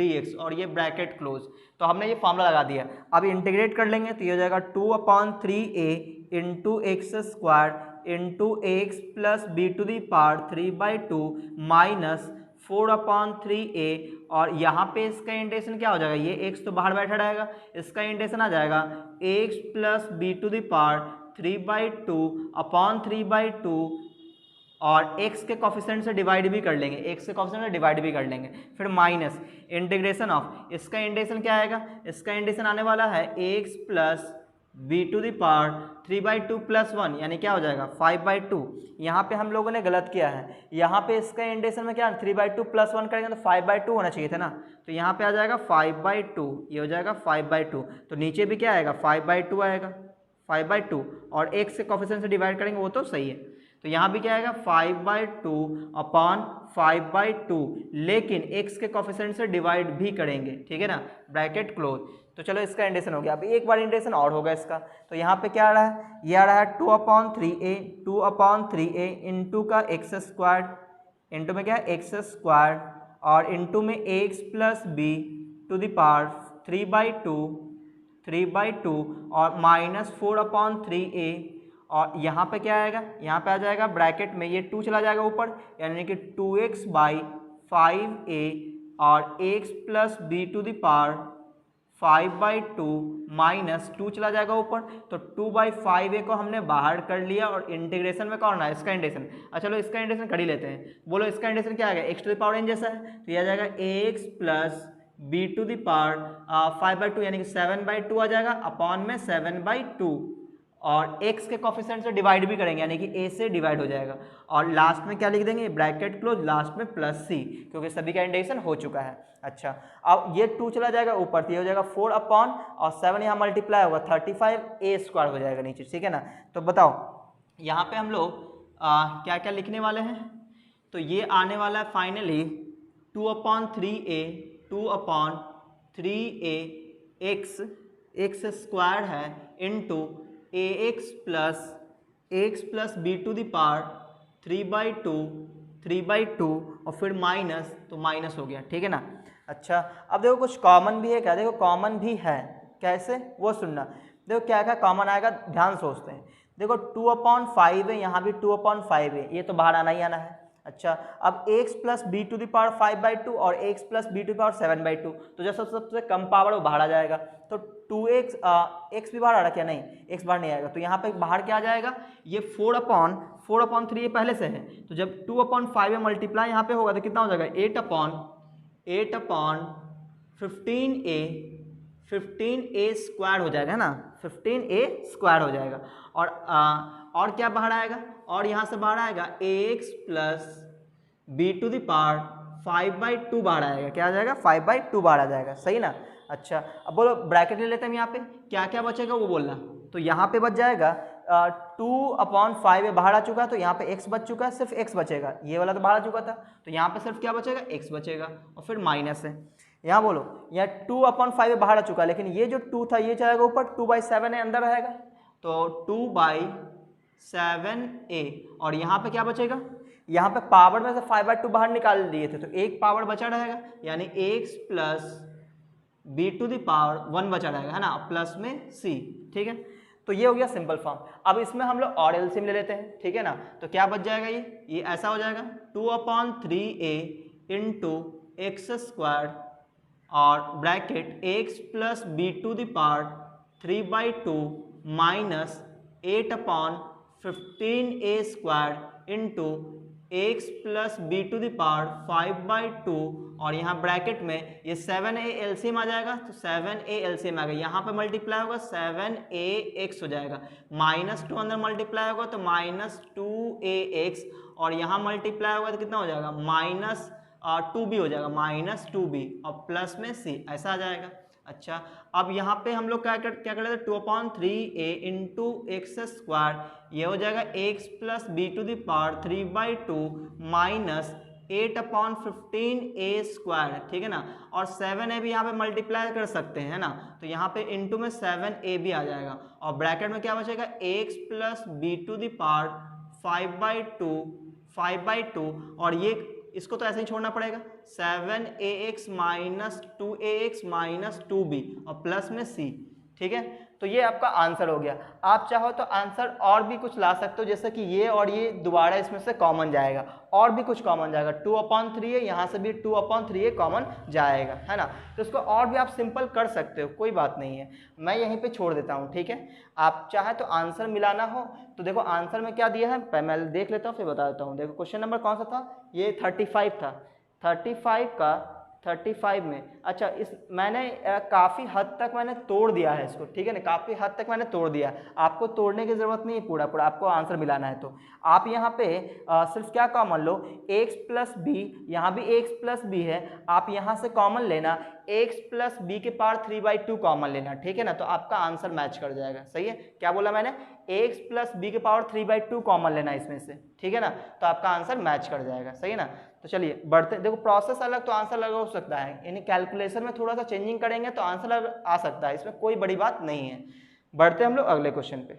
dx और ये ब्रैकेट क्लोज। तो हमने ये फॉर्मूला लगा दिया, अब इंटीग्रेट कर लेंगे तो ये हो जाएगा 2/3a into x² into ax plus b to the power 3/2 minus 4/3a और यहाँ पे इसका इंटेग्रेशन क्या हो जाएगा, ये x तो बाहर बैठा रहेगा, इसका इंटेग्रेशन आ जाएगा x plus b to the power 3/2/3/2 और x के कोफिशिएंट से डिवाइड भी कर लेंगे, x के कोफिशिएंट से डिवाइड भी कर लेंगे, फिर माइनस इंटीग्रेशन ऑफ, इसका इंटीग्रेशन क्या आएगा, इसका इंटीग्रेशन आने वाला है x plus b to the power 3/2 plus 1 यानी क्या हो जाएगा 5/2। यहाँ पे हम लोगों ने गलत किया है, यहाँ पे इसका इंटीग्रेशन में क्या 3/2 प्लस 1 करेंगे तो 5/2 होना चाहिए था ना, तो यहाँ पे आ जाएगा 5/2, ये हो जाएगा 5/2, तो नीचे भी क्या आएगा 5/2 आएगा, 5/2 और x के कोफिशिएंट से डिवाइड करेंगे वो तो सही है, तो यहाँ भी क्या आएगा 5/2/5/2, लेकिन x के कोफिशिएंट से डिवाइड भी करेंगे, ठीक है ना, ब्रैकेट क्लोज। तो चलो इसका इंटीग्रेशन हो गया, अभी एक बार इंटीग्रेशन और होगा इसका, तो यहाँ पे क्या आ रहा है, ये आ रहा है 2/3a इंटू का एक्स स्क्वायर, इंटू में क्या है एक्स स्क्वायर और इंटू में x plus b to the power 3/2 और माइनस 4/3a और यहाँ पे क्या आएगा, यहाँ पे आ जाएगा ब्रैकेट में ये 2 चला जाएगा ऊपर यानी कि 2x/5a और x plus b to the power 5/2 minus 2 चला जाएगा ऊपर, तो 2/5a को हमने बाहर कर लिया और इंटीग्रेशन में कौन है इसका इंटीग्रेशन, अच्छा चलो इसका इंटीग्रेशन कर ही लेते हैं, बोलो इसका इंटीग्रेशन क्या आ गया x to the power n जैसा है, तो यह आ जाएगा x plus b to the power 5/2 यानी कि 7/2 आ जाएगा अपॉन में 7/2 और x के कोफिशिएंट से डिवाइड भी करेंगे यानी कि a से डिवाइड हो जाएगा और लास्ट में क्या लिख देंगे ब्रैकेट क्लोज, लास्ट में प्लस c क्योंकि सभी का इंटीग्रेशन हो चुका है। अच्छा अब ये 2 चला जाएगा ऊपर, तो ये हो जाएगा 4 अपॉन और 7 यहाँ मल्टीप्लाई होगा 35a स्क्वायर हो जाएगा नीचे, ठीक है ना। तो बताओ यहाँ पे हम लोग क्या क्या लिखने वाले हैं, तो ये आने वाला है फाइनली 2/3a x स्क्वायर है into ax plus b to the power 3/2 और फिर माइनस, तो माइनस हो गया, ठीक है ना। अच्छा अब देखो कुछ कॉमन भी है क्या, देखो कॉमन भी है, कैसे वो सुनना, देखो क्या क्या कॉमन आएगा ध्यान सोचते हैं, देखो 2/5 है, यहाँ भी 2/5 है, ये तो बाहर आना ही आना है। अच्छा अब x plus b to the power 5/2 और x plus b to the power 7/2, तो जो सबसे कम पावर वो बाहर आ जाएगा, तो 2x x भी बाहर आ रहा क्या, नहीं x बाहर नहीं आएगा, तो यहाँ पे बाहर क्या आ जाएगा, ये 4/3 ये पहले से है, तो जब 2/5 में मल्टीप्लाई यहाँ पे होगा तो कितना हो जाएगा 8/15a स्क्वायर हो जाएगा, है ना, 15a स्क्वायर हो जाएगा और क्या बाहर आएगा, और यहाँ से बाहर आएगा ax plus b to the power 5/2 बाहर आएगा, क्या आ जाएगा 5/2 बाहर आ जाएगा, सही ना। अच्छा अब बोलो ब्रैकेट ले लेते हैं, यहाँ पे क्या क्या बचेगा वो बोलना, तो यहाँ पे बच जाएगा 2/5 बाहर आ चुका है, तो यहाँ पे x बच चुका है, सिर्फ x बचेगा, ये वाला तो बाहर आ चुका था, तो यहाँ पे सिर्फ क्या बचेगा x बचेगा और फिर माइनस है, यहाँ बोलो यहाँ 2/5 बाहर आ चुका है, लेकिन ये जो 2 था ये जाएगा ऊपर, 2/7 है अंदर रहेगा, तो 2/7a और यहाँ पे क्या बचेगा, यहाँ पे पावर में से 5/2 बाहर निकाल दिए थे, तो एक पावर बचा रहेगा यानी x plus b to the power 1 बचा रहेगा, है ना, प्लस में c, ठीक है। तो ये हो गया सिंपल फॉर्म। अब इसमें हम लोग और एलसीएम ले लेते हैं, ठीक है ना, तो क्या बच जाएगा, ये ऐसा हो जाएगा 2/3a इंटू एक्स स्क्वायर और bracket x plus b to the power 3/2 minus 8/15a square into x plus b to the power 5/2 और यहाँ ब्रैकेट में ये 7a एलसीएम आ जाएगा, तो 7a एलसीएम आ गया, यहाँ पे मल्टीप्लाई होगा 7ax हो जाएगा, -2 अंदर मल्टीप्लाई होगा तो -2ax और यहाँ मल्टीप्लाई होगा तो कितना हो जाएगा -2b हो जाएगा, -2b और प्लस में c, ऐसा आ जाएगा। अच्छा अब यहाँ पे हम लोग क्या कर लेते हैं 2/3a इंटू एक्स स्क्वायर, ये हो जाएगा x plus b to the power 3/2 minus 8/15a square, ठीक है ना, और 7a भी यहाँ पे मल्टीप्लाई कर सकते हैं, है ना, तो यहाँ पे इंटू में 7a भी आ जाएगा और ब्रैकेट में क्या बचेगा x plus b to the power 5/2 और ये इसको तो ऐसे ही छोड़ना पड़ेगा 7ax minus 2ax minus 2b और प्लस में c, ठीक है, तो ये आपका आंसर हो गया। आप चाहो तो आंसर और भी कुछ ला सकते हो, जैसे कि ये और ये दोबारा इसमें से कॉमन जाएगा, और भी कुछ कॉमन जाएगा, 2/3 है, यहाँ से भी 2/3 कॉमन जाएगा, है ना। तो इसको और भी आप सिंपल कर सकते हो, कोई बात नहीं है, मैं यहीं पे छोड़ देता हूँ, ठीक है। आप चाहे तो आंसर मिलाना हो तो देखो आंसर में क्या दिया है, मैं देख लेता हूँ फिर बता देता हूँ। देखो क्वेश्चन नंबर कौन सा था, ये 35 था। 35 में अच्छा इस मैंने काफ़ी हद तक मैंने तोड़ दिया है इसको, ठीक है ना, काफ़ी हद तक मैंने तोड़ दिया। आपको तोड़ने की ज़रूरत नहीं है, पूरा पूरा आपको आंसर मिलाना है। तो आप यहाँ पे सिर्फ क्या कॉमन लो, x प्लस बी, यहाँ भी x प्लस बी है, आप यहाँ से कॉमन लेना x प्लस बी के पावर 3/2 कॉमन लेना, ठीक है ना, तो आपका आंसर मैच कर जाएगा। सही है, क्या बोला मैंने, x प्लस बी के पावर 3/2 कॉमन लेना इसमें से, ठीक है ना, तो आपका आंसर मैच कर जाएगा। सही है ना। तो चलिए बढ़ते, देखो प्रोसेस अलग तो आंसर अलग हो सकता है, यानी कैलकुलेशन में थोड़ा सा चेंजिंग करेंगे तो आंसर अलग आ सकता है, इसमें कोई बड़ी बात नहीं है। बढ़ते हम लोग अगले क्वेश्चन पे,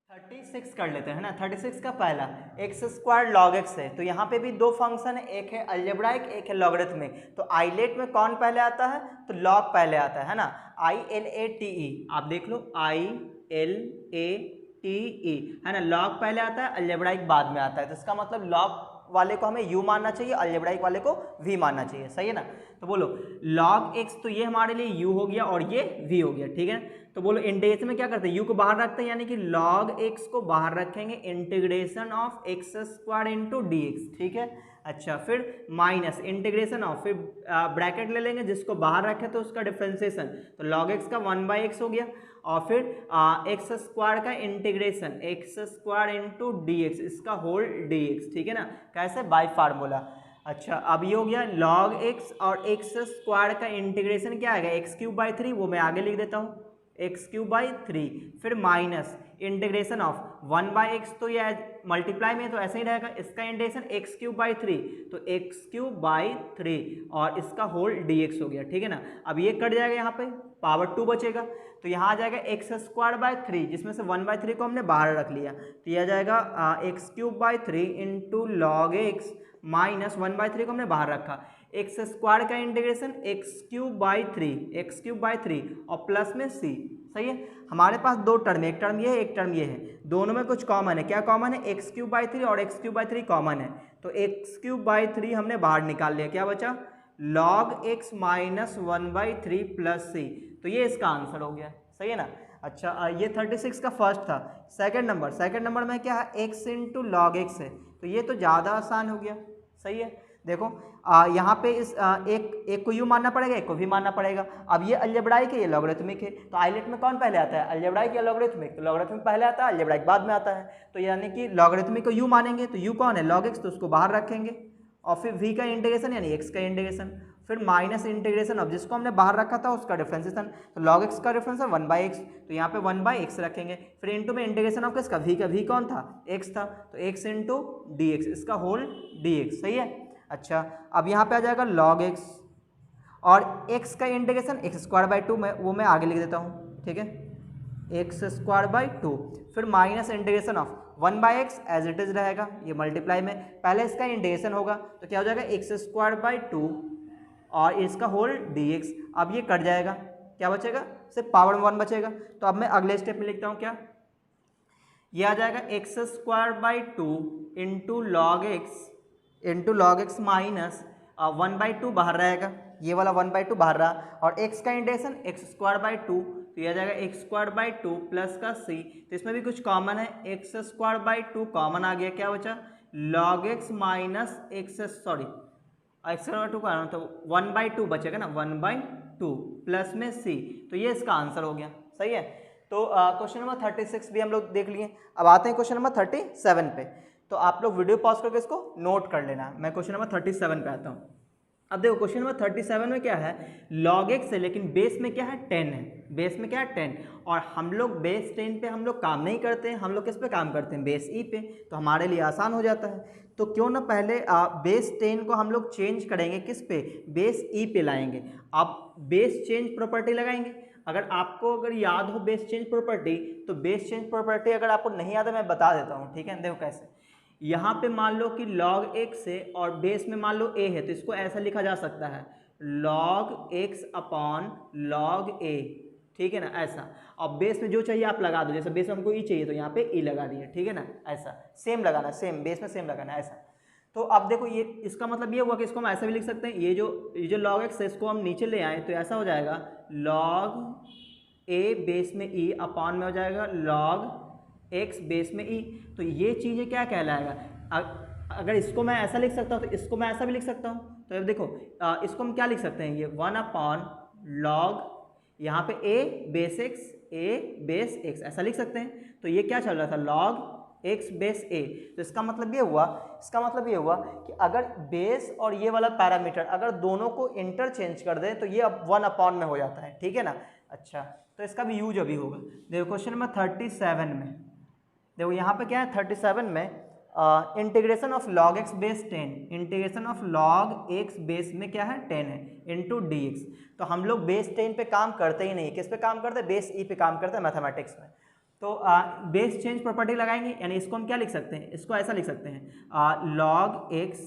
36 कर लेते हैं ना। 36 का पहला x² log x है, तो यहाँ पे भी दो फंक्शन है, एक है अलजेब्राइक एक है लॉगरिथमिक। तो आइलेट में कौन पहले आता है, तो log पहले आता है ना, ILATE, आप देख लो ILATE है ना, log पहले आता है, अलजेब्राइक बाद में आता है। तो इसका मतलब log वाले को हमें u मानना चाहिए, अलजेब्राइक वाले को v मानना चाहिए। सही है ना। तो बोलो log x, तो ये हमारे लिए u हो गया और ये v हो गया, ठीक है। तो बोलो इंटीग्रेशन में क्या करते हैं, u को बाहर रखते हैं, यानी कि log x को बाहर रखेंगे, integration of x² into dx, ठीक है। अच्छा फिर माइनस इंटीग्रेशन ऑफ, फिर ब्रैकेट ले लेंगे, जिसको बाहर रखे तो उसका डिफ्रेंसिएशन, तो log x का 1/x हो गया, और फिर x² का इंटीग्रेशन x² इंटू dx, इसका होल dx, ठीक है ना, कैसे, बाय फार्मूला। अच्छा अब ये हो गया log x और x² का इंटीग्रेशन क्या आएगा, x³ 3, वो मैं आगे लिख देता हूँ, x³/3, फिर माइनस इंटीग्रेशन ऑफ 1/x, तो ये मल्टीप्लाई में तो ऐसे ही रहेगा, इसका इंटीग्रेशन x³/3, तो x³/3 और इसका होल dx हो गया, ठीक है ना। अब ये कट जाएगा, यहाँ पे पावर 2 बचेगा, तो यहाँ आ जाएगा x²/3, जिसमें से 1/3 को हमने बाहर रख लिया, तो यह आ जाएगा x³ into log x minus 1/3 को हमने बाहर रखा, x² का इंटीग्रेशन x³ और प्लस में c। सही है, हमारे पास दो टर्म है, एक टर्म ये है एक टर्म ये है, दोनों में कुछ कॉमन है, क्या कॉमन है, x³ और x³ कॉमन है, तो x³ हमने बाहर निकाल लिया, क्या बचा, log x minus 1/3 plus c, तो ये इसका आंसर हो गया। सही है ना। अच्छा ये 36 का फर्स्ट था। सेकंड नंबर में क्या है, x इंटू लॉग एक्स है, तो ये तो ज़्यादा आसान हो गया। सही है, देखो यहाँ पे इस एक को u मानना पड़ेगा, एक को v मानना पड़ेगा। अब ये अलजेब्राइक है, ये लॉगरिथमिक है, तो आइलेट में कौन पहले आता है, अलजेब्राइक या लॉगरिथमिक, तो लॉगरिथमिक पहले आता है, अलजेब्राइक बाद में आता है। तो यानी कि लॉगरिथमिक को u मानेंगे, तो u कौन है, log x, तो उसको बाहर रखेंगे, और फिर v का इंटीग्रेशन यानी x का इंटीग्रेशन, फिर माइनस इंटीग्रेशन अब जिसको हमने बाहर रखा था उसका डिफरेंशिएशन, तो log x का डिफरेंशिएशन 1/x, तो यहाँ पे 1/x रखेंगे, फिर इंटू में इंटीग्रेशन ऑफ किसका, v का, v कौन था, x था, तो x इंटू dx, इसका होल dx। सही है। अच्छा अब यहाँ पे आ जाएगा log x और x का इंटीग्रेशन x²/2 में, वो मैं आगे लिख देता हूँ, ठीक है, x²/2, फिर minus integration of 1/x as it is रहेगा, ये मल्टीप्लाई में पहले इसका इंटीग्रेशन होगा, तो क्या हो जाएगा x²/2 और इसका होल dx। अब ये कट जाएगा, क्या बचेगा, सिर्फ पावर 1 बचेगा। तो अब मैं अगले स्टेप में लिखता हूँ, क्या, ये आ जाएगा x² into log x minus 1/2 बाहर रहेगा, ये वाला 1/2 बाहर रहा, और x का इंटीग्रेशन x²/2, तो ये आ जाएगा x²/2 प्लस का c, तो इसमें भी कुछ कॉमन है, x²/2 कॉमन आ गया, क्या बचा, log x माइनस x²/2 का तो 1/2 बचेगा ना, 1/2 प्लस में c, तो ये इसका आंसर हो गया। सही है, तो क्वेश्चन नंबर 36 भी हम लोग देख लिए। अब आते हैं क्वेश्चन नंबर 37 पे, तो आप लोग वीडियो पॉज करके इसको नोट कर लेना। मैं क्वेश्चन नंबर 37 पे आता हूँ। अब देखो क्वेश्चन नंबर 37 में क्या है, log x है, लेकिन बेस में क्या है, 10 है, बेस में क्या है, 10, और हम लोग बेस 10 पे हम लोग काम नहीं करते हैं, हम लोग किस पे काम करते हैं, बेस e पे, तो हमारे लिए आसान हो जाता है। तो क्यों ना पहले बेस 10 को हम लोग चेंज करेंगे, किस पे, बेस e पे लाएंगे। अब बेस चेंज प्रॉपर्टी लगाएंगे, अगर आपको याद हो बेस चेंज प्रॉपर्टी, तो बेस चेंज प्रॉपर्टी अगर आपको नहीं याद है मैं बता देता हूँ, ठीक है। देखो कैसे, यहाँ पे मान लो कि log x है और बेस में मान लो a है, तो इसको ऐसा लिखा जा सकता है log x upon log a, ठीक है ना, ऐसा। और बेस में जो चाहिए आप लगा दो, जैसे बेस में हमको ई चाहिए तो यहाँ पे ई लगा दिए, ठीक है ना, ऐसा सेम लगाना, सेम बेस में सेम लगाना, ऐसा। तो अब देखो ये इसका मतलब ये हुआ कि इसको हम ऐसा भी लिख सकते हैं, ये जो लॉग एक्स है इसको हम नीचे ले आए तो ऐसा हो जाएगा लॉग ए बेस में ई अपॉन में हो जाएगा लॉग एक्स बेस में ई। तो ये चीज़ें क्या कहलाएगा, अगर इसको मैं ऐसा लिख सकता हूँ तो इसको मैं ऐसा भी लिख सकता हूँ। तो अब देखो इसको हम क्या लिख सकते हैं, ये 1 अपॉन लॉग यहाँ पे ए बेस एक्स ऐसा लिख सकते हैं। तो ये क्या चल रहा था, लॉग एक्स बेस ए। तो इसका मतलब ये हुआ कि अगर बेस और ये वाला पैरामीटर अगर दोनों को इंटरचेंज कर दें तो ये अब 1 अपॉन में हो जाता है, ठीक है ना। अच्छा, तो इसका भी यूज अभी होगा। देखो क्वेश्चन नंबर 37 में, देखो यहाँ पे क्या है 37 में integration of log x base 10, integration of log x base में क्या है 10 है इंटू डी एक्स। तो हम लोग बेस 10 पे काम करते ही नहीं, किस पे काम करते हैं, बेस ई पे काम करते हैं मैथमेटिक्स में। तो बेस चेंज प्रॉपर्टी लगाएंगे, यानी इसको हम क्या लिख सकते हैं, इसको ऐसा लिख सकते हैं लॉग एक्स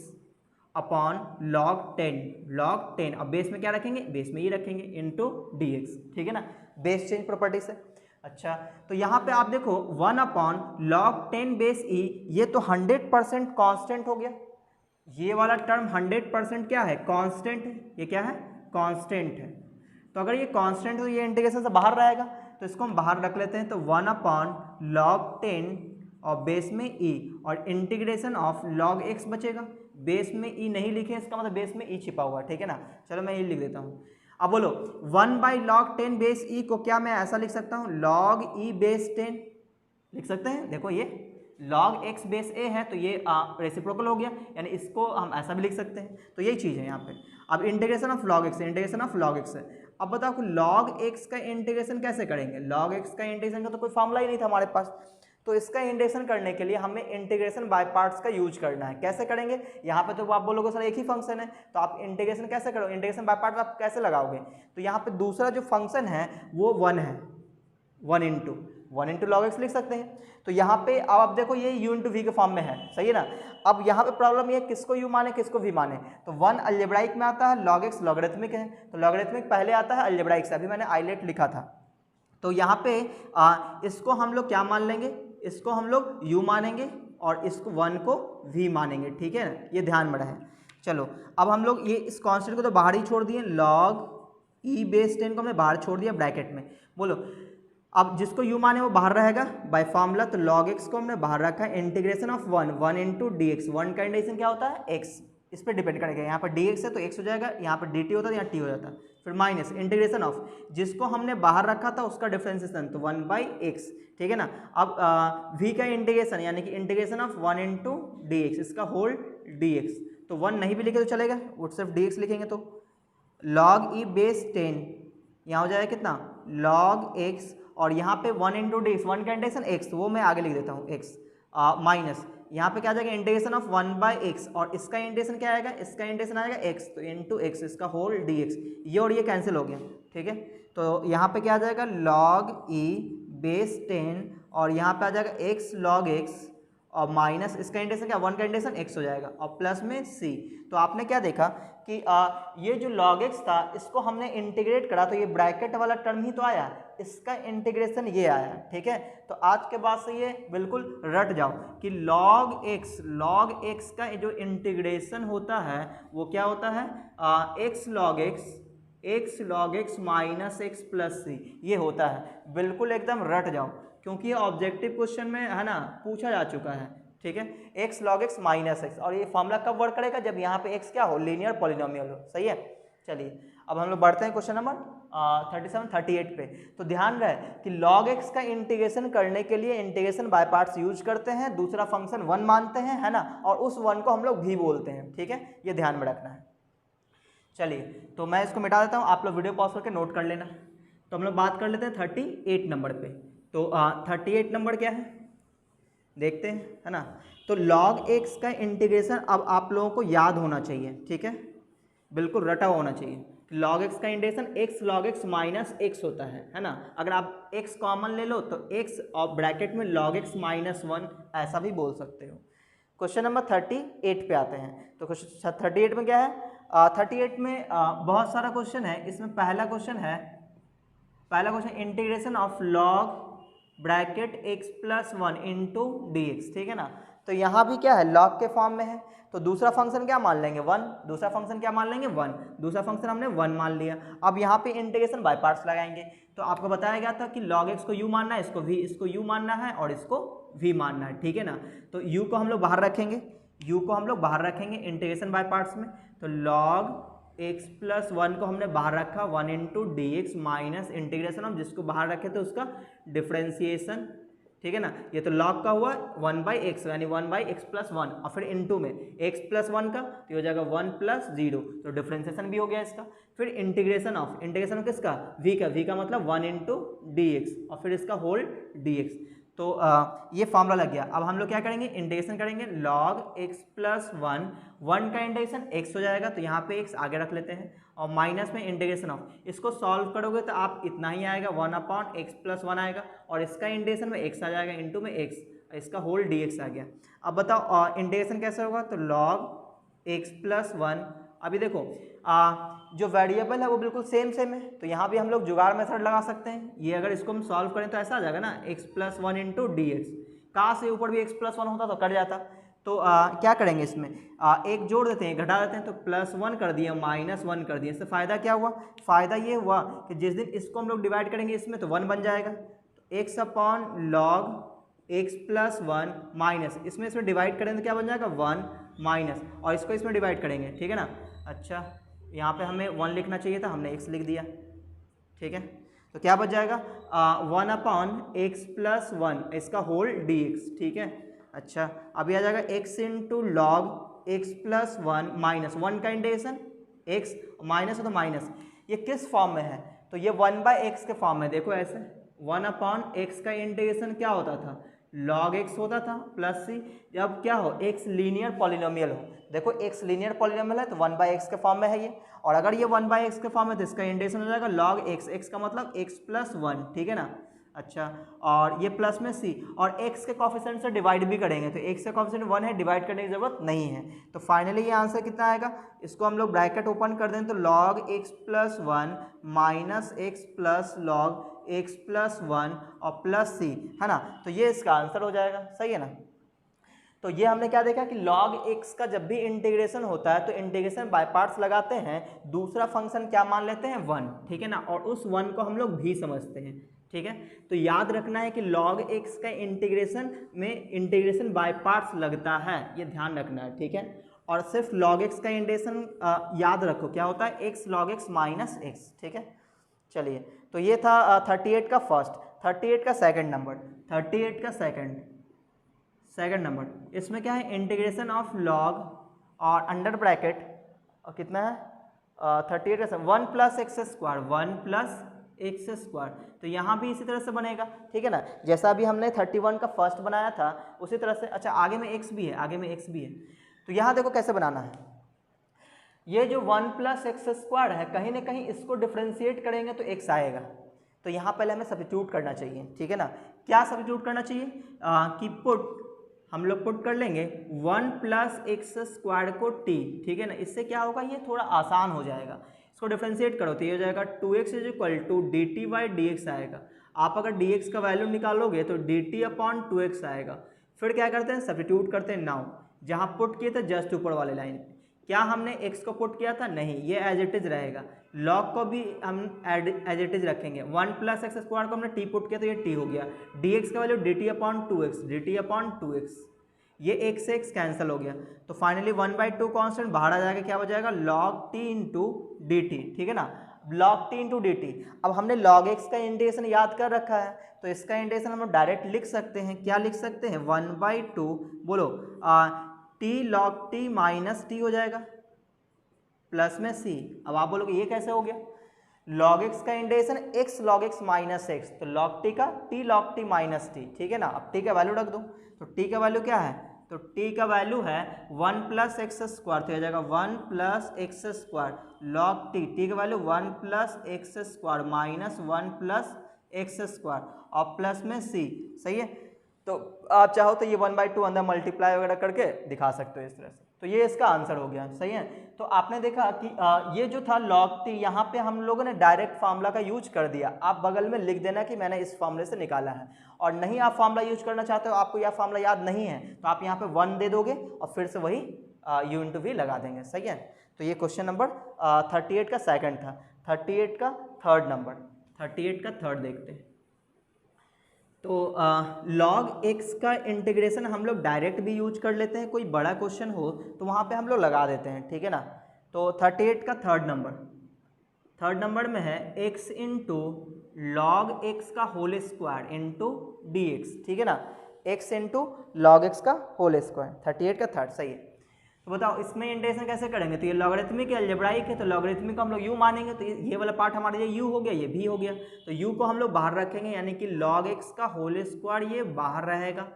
अपॉन लॉग 10 अब बेस में क्या रखेंगे, बेस में ही रखेंगे इंटू डी एक्स, ठीक है ना, बेस चेंज प्रॉपर्टी से। अच्छा, तो यहाँ पे आप देखो 1 अपॉन लॉग 10 बेस ई, ये तो 100% कांस्टेंट हो गया, ये वाला टर्म 100% क्या है, कांस्टेंट है, ये क्या है, कांस्टेंट है। तो अगर ये कांस्टेंट तो ये इंटीग्रेशन से बाहर रहेगा, तो इसको हम बाहर रख लेते हैं। तो 1 अपॉन लॉग 10 और बेस में ई और इंटीग्रेशन ऑफ लॉग एक्स बचेगा, बेस में ई नहीं लिखे इसका मतलब बेस में ई छिपा हुआ है, ठीक है ना। चलो मैं ये लिख देता हूँ। अब बोलो 1 बाई लॉग 10 बेस ई को क्या मैं ऐसा लिख सकता हूँ, लॉग ई बेस 10 लिख सकते हैं। देखो ये लॉग एक्स बेस ए है तो ये रेसिप्रोकल हो गया, यानी इसको हम ऐसा भी लिख सकते हैं। तो यही चीज़ है यहाँ पे। अब integration of log x, integration of log x है। अब बताओ कि लॉग एक्स का इंटीग्रेशन कैसे करेंगे, लॉग एक्स का इंटीग्रेशन का तो कोई फॉर्मूला ही नहीं था हमारे पास। तो इसका इंटीग्रेशन करने के लिए हमें इंटीग्रेशन बाय पार्ट्स का यूज करना है। कैसे करेंगे, यहाँ पे तो आप बोलोगे सर एक ही फंक्शन है, तो आप इंटीग्रेशन कैसे करोगे, इंटीग्रेशन बाय पार्ट्स आप कैसे लगाओगे। तो यहाँ पे दूसरा जो फंक्शन है वो 1 है, 1 इंटू लॉग एक्स लिख सकते हैं। तो यहाँ पे अब आप देखो ये u इंटू वी के फॉर्म में है, सही है ना। अब यहाँ पे प्रॉब्लम ये किसको u माने किसको v माने। तो 1 अलजेब्राइक में आता है, लॉग एक्स लॉगरिथमिक है, तो लॉगरिथमिक पहले आता है अलजेब्राइक से, अभी मैंने आइलेट लिखा था। तो यहाँ पे इसको हम लोग क्या मान लेंगे, इसको हम लोग u मानेंगे और इसको 1 को v मानेंगे, ठीक है ना, ये ध्यान में रहे। चलो अब हम लोग ये इस कॉन्स्टेंट को तो बाहर ही छोड़ दिए, लॉग ई बेस 10 को हमने बाहर छोड़ दिया ब्रैकेट में। बोलो अब जिसको u माने वो बाहर रहेगा बाय फार्मूला, तो log x को हमने बाहर रखा है, integration of 1 into d x, 1 का इंटीग्रेशन क्या होता है x, इस पर डिपेंड करेगा, यहाँ पर dx है तो x हो जाएगा, यहाँ पर dt होता है, यहाँ t हो जाता है, फिर माइनस इंटीग्रेशन ऑफ जिसको हमने बाहर रखा था उसका डिफरेंशिएशन, तो 1 बाई एक्स, ठीक है ना। अब v का इंटीग्रेशन यानी कि integration of 1 into d x, इसका होल dx, तो 1 नहीं भी लिखे तो चलेगा, वो सिर्फ dx लिखेंगे। तो log e बेस 10 यहाँ हो जाएगा कितना, log x, और यहाँ पे 1 इंटू डी एक्स, 1 का इंटीग्रेशन x, वो मैं आगे लिख देता हूँ x, माइनस यहाँ पे क्या आ जाएगा इंटीग्रेशन ऑफ 1 बाई एक्स, और इसका इंटीग्रेशन क्या आएगा, इसका इंटीग्रेशन आएगा x, तो इंटू एक्स, इसका होल dx, ये और ये कैंसिल हो गया, ठीक है। तो यहाँ पे क्या आ जाएगा log e बेस 10 और यहाँ पे आ जाएगा x log x और माइनस इसका इंटीग्रेशन क्या, 1 का इंटीग्रेशन x हो जाएगा और प्लस में c। तो आपने क्या देखा कि ये जो log x था इसको हमने इंटीग्रेट करा तो ये ब्रैकेट वाला टर्म ही तो आया, इसका इंटीग्रेशन ये आया, ठीक है। तो आज के बाद से ये बिल्कुल रट जाओ कि log x का जो इंटीग्रेशन होता है वो क्या होता है, x log x minus x plus c, ये होता है। बिल्कुल एकदम रट जाओ क्योंकि ये ऑब्जेक्टिव क्वेश्चन में है ना पूछा जा चुका है, ठीक है। x log x minus x, और ये फॉर्मूला कब वर्क करेगा, जब यहाँ पे x क्या हो, लीनियर पॉलिनोमियल हो, सही है। चलिए अब हम लोग बढ़ते हैं क्वेश्चन नंबर 38 पे। तो ध्यान रहे कि log x का इंटीग्रेशन करने के लिए इंटीग्रेशन बाय पार्ट्स यूज करते हैं, दूसरा फंक्शन 1 मानते हैं, है ना, और उस 1 को हम लोग भी बोलते हैं, ठीक है, ये ध्यान में रखना है। चलिए तो मैं इसको मिटा देता हूँ, आप लोग वीडियो पॉज करके नोट कर लेना। तो हम लोग बात कर लेते हैं 38 नंबर पे। तो 38 नंबर क्या है देखते हैं, है ना। तो log x का इंटीग्रेशन अब आप लोगों को याद होना चाहिए, ठीक है, बिल्कुल रटा होना चाहिए। log x का integration x log x minus x होता है ना। अगर आप x कॉमन ले लो तो x और ब्रैकेट में log x माइनस 1 ऐसा भी बोल सकते हो। क्वेश्चन नंबर 38 पे आते हैं। तो क्वेश्चन 38 में क्या है, 38 में बहुत सारा क्वेश्चन है। इसमें पहला क्वेश्चन है पहला question integration of log bracket x plus 1 into d x, ठीक है ना। तो यहाँ भी क्या है, लॉग के फॉर्म में है, तो दूसरा फंक्शन क्या मान लेंगे 1, दूसरा फंक्शन क्या मान लेंगे 1, दूसरा फंक्शन हमने 1 मान लिया। अब यहाँ पे इंटीग्रेशन बाय पार्ट्स लगाएंगे। तो आपको बताया गया था कि log x को u मानना है, इसको v, इसको u मानना है और इसको v मानना है, ठीक है ना। तो u को हम लोग बाहर रखेंगे, u को हम लोग बाहर रखेंगे इंटीग्रेशन बाय पार्ट्स में। तो log x प्लस 1 को हमने बाहर रखा 1 into d x minus integration हम जिसको बाहर रखे थे उसका डिफ्रेंसिएशन, ठीक है ना। ये तो log का हुआ 1 बाई एक्स यानी 1 बाई एक्स प्लस 1 और फिर इंटू में x प्लस 1 का तो हो जाएगा 1 प्लस 0, तो डिफ्रेंसिएशन भी हो गया इसका। फिर इंटीग्रेशन ऑफ किसका, v का, v का मतलब 1 इंटू डी एक्स और फिर इसका होल डी एक्स। तो ये फॉर्मूला लग गया। अब हम लोग क्या करेंगे, इंटीग्रेशन करेंगे log x प्लस 1 का इंटीग्रेशन x हो जाएगा, तो यहाँ पे x आगे रख लेते हैं और माइनस में इंटीग्रेशन ऑफ, इसको सॉल्व करोगे तो आप इतना ही आएगा 1 अपॉन एक्स प्लस 1 आएगा और इसका इंटीग्रेशन में x आ जाएगा इंटू में x, इसका होल dx आ गया। अब बताओ इंटीग्रेशन कैसे होगा, तो log x प्लस 1, अभी देखो जो वेरिएबल है वो बिल्कुल सेम है, तो यहाँ भी हम लोग जुगाड़ मेथड लगा सकते हैं। ये अगर इसको हम सॉल्व करें तो ऐसा आ जाएगा ना x plus 1 into d x, कहाँ से ऊपर भी x प्लस 1 होता तो कट जाता। तो क्या करेंगे इसमें, एक जोड़ देते हैं, घटा देते हैं, तो प्लस 1 कर दिया माइनस 1 कर दिया। इससे फ़ायदा क्या हुआ, फ़ायदा ये हुआ कि जिस दिन इसको हम लोग डिवाइड करेंगे इसमें तो 1 बन जाएगा, तो x upon log x plus 1 minus इसमें डिवाइड करेंगे तो क्या बन जाएगा 1 माइनस, और इसको इसमें डिवाइड करेंगे, ठीक है ना। अच्छा यहाँ पे हमें 1 लिखना चाहिए था, हमने x लिख दिया, ठीक है। तो क्या बच जाएगा 1 अपॉन एक्स प्लस 1 इसका होल डी एक्स, ठीक है। अच्छा अभी आ जाएगा x into log x plus 1 minus 1 का इंटीग्रेशन x माइनस हो तो माइनस, ये किस फॉर्म में है, तो ये 1 बाई एक्स के फॉर्म में। देखो ऐसे 1 अपॉन एक्स का इंटीग्रेशन क्या होता था, log x होता था प्लस सी, जब क्या हो x लीनियर पॉलिनोमियल हो, देखो x लीनियर पॉलिनोमियल है तो 1 बाई एक्स के फॉर्म में है ये, और अगर ये 1 बाई एक्स के फॉर्म में तो इसका इंटीग्रेशन हो जाएगा log x, x का मतलब x प्लस 1, ठीक है ना। अच्छा और ये प्लस में c, और x के कोफिशिएंट से डिवाइड भी करेंगे तो x का कोफिशिएंट 1 है, डिवाइड करने की जरूरत नहीं है। तो फाइनली ये आंसर कितना आएगा, इसको हम लोग ब्रैकेट ओपन कर दें तो log x plus 1 minus x plus log x plus 1 और प्लस c, है ना। तो ये इसका आंसर हो जाएगा, सही है ना। तो ये हमने क्या देखा कि log x का जब भी इंटीग्रेशन होता है तो इंटीग्रेशन बाय पार्ट्स लगाते हैं, दूसरा फंक्शन क्या मान लेते हैं 1, ठीक है ना, और उस 1 को हम लोग भी समझते हैं, ठीक है। तो याद रखना है कि log x का इंटीग्रेशन में इंटीग्रेशन बाय पार्ट्स लगता है, ये ध्यान रखना है, ठीक है। और सिर्फ log x का इंटीग्रेशन याद रखो क्या होता है, x log x minus x, ठीक है। चलिए तो ये था 38 का फर्स्ट, 38 का सेकंड नंबर, 38 का सेकंड नंबर, इसमें क्या है इंटीग्रेशन ऑफ लॉग और अंडर ब्रैकेट और कितना है 38 का 1 plus x square, 1 plus x square, तो यहाँ भी इसी तरह से बनेगा, ठीक है ना, जैसा अभी हमने 31 का फर्स्ट बनाया था उसी तरह से। अच्छा आगे में x भी है, आगे में x भी है, तो यहाँ देखो कैसे बनाना है। ये जो 1 प्लस एक्स स्क्वायर है कहीं ना कहीं इसको डिफ्रेंशिएट करेंगे तो x आएगा, तो यहाँ पहले हमें सब्स्टिट्यूट करना चाहिए, ठीक है ना। क्या सब्स्टिट्यूट करना चाहिए कि पुट, हम लोग पुट कर लेंगे 1 प्लस एक्स स्क्वायर को t, ठीक है ना, इससे क्या होगा ये थोड़ा आसान हो जाएगा। इसको डिफ्रेंशिएट करो तो ये हो जाएगा 2x is equal to d t by d x आएगा। आप अगर dx का वैल्यू निकालोगे तो dt अपॉन 2x आएगा। फिर क्या करते हैं सब्स्टिट्यूट करते हैं, नाउ जहाँ पुट किए थे जस्ट ऊपर वाले लाइन, क्या हमने x को पुट किया था, नहीं, ये एज इट इज रहेगा। log को भी हम एज इट इज रखेंगे, 1 प्लस एक्स स्क्वायर को हमने t पुट किया तो ये t हो गया, dx का value dt upon 2x, dt upon 2x, ये x से x कैंसिल हो गया, तो फाइनली 1/2 कॉन्स्टेंट बाहर आ जाएगा, क्या हो जाएगा log t into d t, ठीक है ना, log t into d T. अब हमने log x का इंटीग्रेशन याद कर रखा है तो इसका इंटीग्रेशन हम लोग डायरेक्ट लिख सकते हैं, क्या लिख सकते हैं 1/2 बोलो t log t minus T हो जाएगा प्लस में c। अब आप बोलोगे ये कैसे हो गया, log x का integration x log x minus x, तो log t का t log t minus T, ठीक है ना। अब t का वैल्यू रख दो, तो t का वैल्यू क्या है, तो t का वैल्यू है 1 प्लस एक्स स्क्वायर, तो हो जाएगा 1 plus x square log t का value 1 plus x square minus 1 plus x square और प्लस में c, सही है। तो आप चाहो तो ये 1/2 अंदर मल्टीप्लाई वगैरह करके दिखा सकते हो इस तरह से। तो ये इसका आंसर हो गया, सही है। तो आपने देखा कि ये जो था log t, यहाँ पे हम लोगों ने डायरेक्ट फार्मूला का यूज कर दिया। आप बगल में लिख देना कि मैंने इस फार्मूले से निकाला है, और नहीं आप फार्मूला यूज करना चाहते हो, आपको यह फार्मूला याद नहीं है, तो आप यहाँ पे 1 दे दोगे और फिर से वही u इंटू वी लगा देंगे, सही है। तो ये क्वेश्चन नंबर 38 का सेकंड था। 38 का थर्ड नंबर, 38 का थर्ड देखते हैं। तो log x का इंटीग्रेशन हम लोग डायरेक्ट भी यूज कर लेते हैं, कोई बड़ा क्वेश्चन हो तो वहाँ पे हम लोग लगा देते हैं, ठीक है ना। तो 38 का थर्ड नंबर में है x इंटू लॉग एक्स का whole square into d x, ठीक है ना। x इंटू लॉग एक्स का होल स्क्वायर, 38 का थर्ड, सही है। तो बताओ इसमें इंटीग्रेशन कैसे करेंगे। तो ये लॉगरिथमिक है, अलजेब्राइक है, तो लॉगरिथमिक को हम लोग u मानेंगे, तो ये वाला पार्ट हमारे लिए u हो गया, ये भी हो गया। तो u को हम लोग बाहर रखेंगे, यानी कि log x का होल स्क्वायर ये बाहर रहेगा,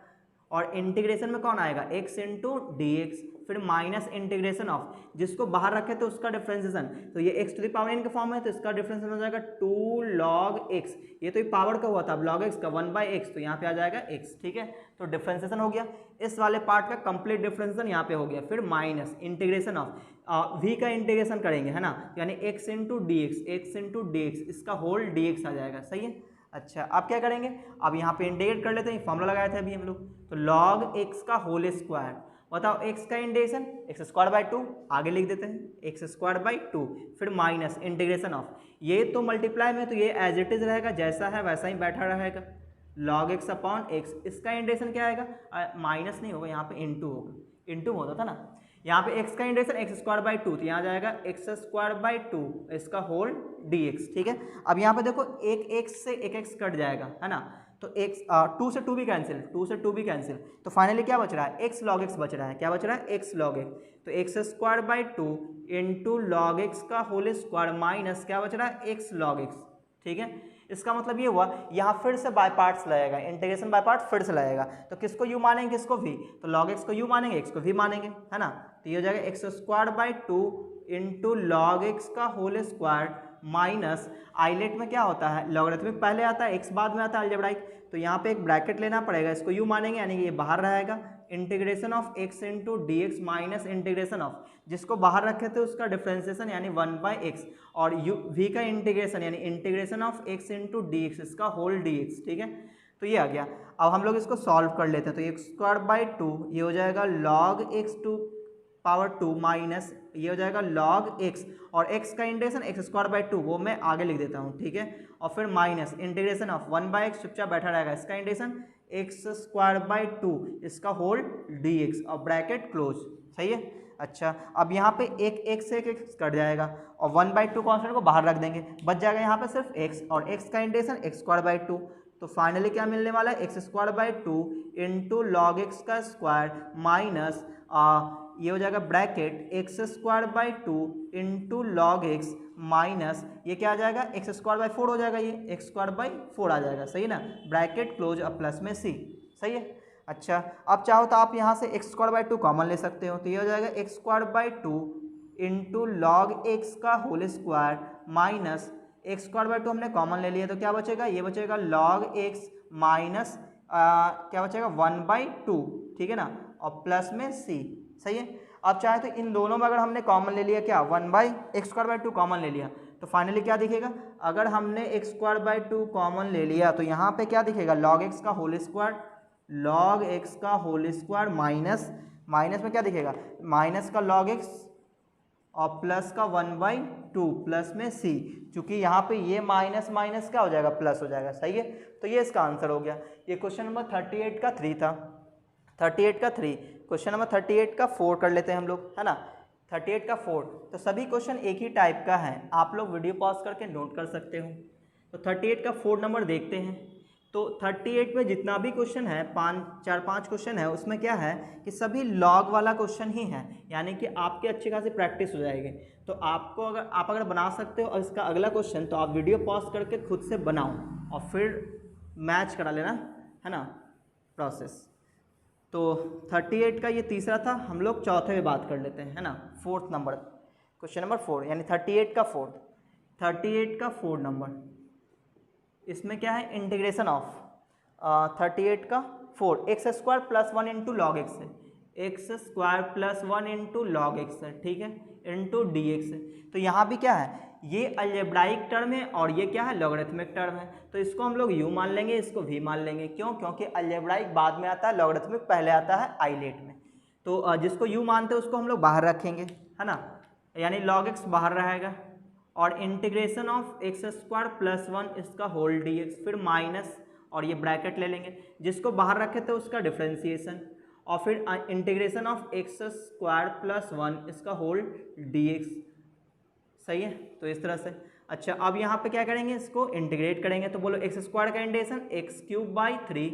और इंटीग्रेशन में कौन आएगा, x इंटू डी एक्स, फिर माइनस इंटीग्रेशन ऑफ, जिसको बाहर रखे तो उसका डिफ्रेंसिएशन, तो ये x to the power n के फॉर्म है, तो इसका डिफ्रेंसिएशन हो जाएगा 2 log x, ये तो ये पावर का हुआ था, अब log x का 1/x, तो यहाँ पे आ जाएगा x, ठीक है। तो डिफ्रेंसिएशन हो गया, इस वाले पार्ट का कंप्लीट डिफ्रेंसिएशन यहाँ पे हो गया, फिर माइनस इंटीग्रेशन ऑफ v का इंटीग्रेशन करेंगे, है ना, यानी x इंटू डी एक्स, इसका होल dx आ जाएगा, सही है। अच्छा, अब क्या करेंगे, अब यहाँ पे इंटीग्रेट कर लेते हैं, फॉर्मूला लगाए थे अभी हम लोग, तो log x का होल स्क्वायर, बताओ x का इंटीग्रेशन एक्स स्क्वायर बाई 2, आगे लिख देते हैं एक्स स्क्वायर बाई 2, फिर माइनस इंटीग्रेशन ऑफ, ये तो मल्टीप्लाई में, तो ये एज इट इज रहेगा, जैसा है वैसा ही बैठा रहेगा, log x अपॉन एक्स, इसका इंटीग्रेशन क्या आएगा, माइनस नहीं होगा, यहाँ पे इंटू होगा, इंटू होता था ना, यहाँ पे x का इंटीग्रेशन एक्स स्क्वायर बाई 2, तो यहाँ जाएगा एक्स स्क्वायर बाई 2, इसका होल dx, ठीक है। अब यहाँ पे देखो एक x से एक x कट जाएगा, है ना, तो x 2 से 2 भी कैंसिल, तो फाइनली क्या बच रहा है, x log x बच रहा है, क्या बच रहा है, x log x, तो x square by 2 into log x का होल स्क्वायर माइनस क्या बच रहा है, x log x, ठीक है। इसका मतलब ये हुआ, यहाँ फिर से बाय पार्ट्स लगेगा, इंटीग्रेशन बाय पार्ट फिर से लगेगा, तो किसको u मानेंगे, किसको v, तो log x को u मानेंगे, x को v मानेंगे, है ना। तो ये हो जाएगा x square by 2 into log x का होल स्क्वायर माइनस, आइलेट में क्या होता है, लॉगरिथमिक पहले आता है, x बाद में आता है अलजेब्राइक, तो यहाँ पे एक ब्रैकेट लेना पड़ेगा, इसको u मानेंगे, यानी कि ये बाहर रहेगा, integration of x into d x minus integration of, जिसको बाहर रखे थे उसका डिफ्रेंसिएशन यानी 1/x, और v का इंटीग्रेशन यानी integration of x into d x, इसका होल dx, ठीक है। तो ये आ गया, अब हम लोग इसको सॉल्व कर लेते हैं, तो एक्स स्क्वायर बाई 2 ये हो जाएगा log x to power 2 minus ये हो जाएगा log x, और x का इंटीग्रेशन एक्स स्क्वायर बाई 2 वो मैं आगे लिख देता हूँ, ठीक है, और फिर माइनस इंटीग्रेशन ऑफ 1/x चुपचाप बैठा रहेगा, इसका इंटीग्रेशन एक्स स्क्वायर बाई 2 इसका होल dx, और ब्रैकेट क्लोज, सही है। अच्छा, अब यहाँ पे एक x से एक x कट जाएगा, और 1/2 कॉन्स्टेंट को बाहर रख देंगे, बच जाएगा यहाँ पे सिर्फ x, और x का इंटीग्रेशन एक्स स्क्वायर बाई 2, तो फाइनली क्या मिलने वाला है, x square by 2 into log x का स्क्वायर माइनस ये हो जाएगा bracket x square by 2 into log x minus ये क्या आ जाएगा, एक्स स्क्वायर बाई 4 हो जाएगा, ये एक्स स्क्वायर बाई 4 आ जाएगा, सही है ना, ब्रैकेट क्लोज और प्लस में c, सही है। अच्छा, अब चाहो तो आप यहाँ से एक्स स्क्वायर बाई 2 कॉमन ले सकते हो, तो ये हो जाएगा x square by 2 into log x का whole square minus x square by 2 हमने कॉमन ले लिया, तो क्या बचेगा, ये बचेगा log x माइनस क्या बचेगा 1/2, ठीक है ना, और प्लस में c, सही है। अब चाहे तो इन दोनों में अगर हमने कॉमन ले लिया क्या 1/x स्क्वायर बाई 2 कॉमन ले लिया, तो फाइनली क्या दिखेगा, अगर हमने x स्क्वायर बाई 2 कॉमन ले लिया तो यहाँ पे क्या दिखेगा, log x का होल स्क्वायर माइनस में क्या दिखेगा, माइनस का log x और प्लस का 1/2 प्लस में c, चूंकि यहाँ पे ये माइनस माइनस क्या हो जाएगा, प्लस हो जाएगा, सही है। तो ये इसका आंसर हो गया। ये क्वेश्चन नंबर 38 का 3 था, 38 का 3। क्वेश्चन नंबर 38 का 4 कर लेते हैं हम लोग, है ना, 38 का 4। तो सभी क्वेश्चन एक ही टाइप का है, आप लोग वीडियो पॉज करके नोट कर सकते हो। तो 38 का 4 नंबर देखते हैं। तो 38 में जितना भी क्वेश्चन है, 4-5 क्वेश्चन है, उसमें क्या है कि सभी लॉग वाला क्वेश्चन ही है, यानी कि आपकी अच्छी खासी प्रैक्टिस हो जाएगी। तो आपको अगर बना सकते हो और इसका अगला क्वेश्चन, तो आप वीडियो पॉज करके खुद से बनाओ और फिर मैच करा लेना, है ना, प्रोसेस। तो 38 का ये तीसरा था, हम लोग चौथे में बात कर लेते हैं, है ना, 4th नंबर, क्वेश्चन नंबर 4 यानी 38 का 4th, 38 का 4 नंबर। इसमें क्या है, इंटीग्रेशन ऑफ 38 का 4 x square plus 1 into log x है, x square plus 1 into log x है, ठीक है, इंटू डी एक्स है। तो यहाँ भी क्या है, ये अलजेब्राइक टर्म है और ये क्या है, लॉगरिथमिक टर्म है। तो इसको हम लोग u मान लेंगे, इसको v मान लेंगे। क्यों? क्योंकि अलजेब्राइक बाद में आता है, लॉगरिथमिक पहले आता है आइलेट में। तो जिसको u मानते हैं उसको हम लोग बाहर रखेंगे, है ना, यानी लॉग एक्स बाहर रहेगा और integration of x square plus 1 इसका होल डी एक्स, फिर माइनस और ये ब्रैकेट ले लेंगे, जिसको बाहर रखे थे उसका डिफ्रेंसिएशन, और फिर integration of x square plus 1 इसका होल डी एक्स। सही है, तो इस तरह से। अच्छा, अब यहाँ पे क्या करेंगे, इसको इंटीग्रेट करेंगे। तो बोलो एक्स स्क्वायर का इंटीग्रेशन एक्स क्यूब बाई 3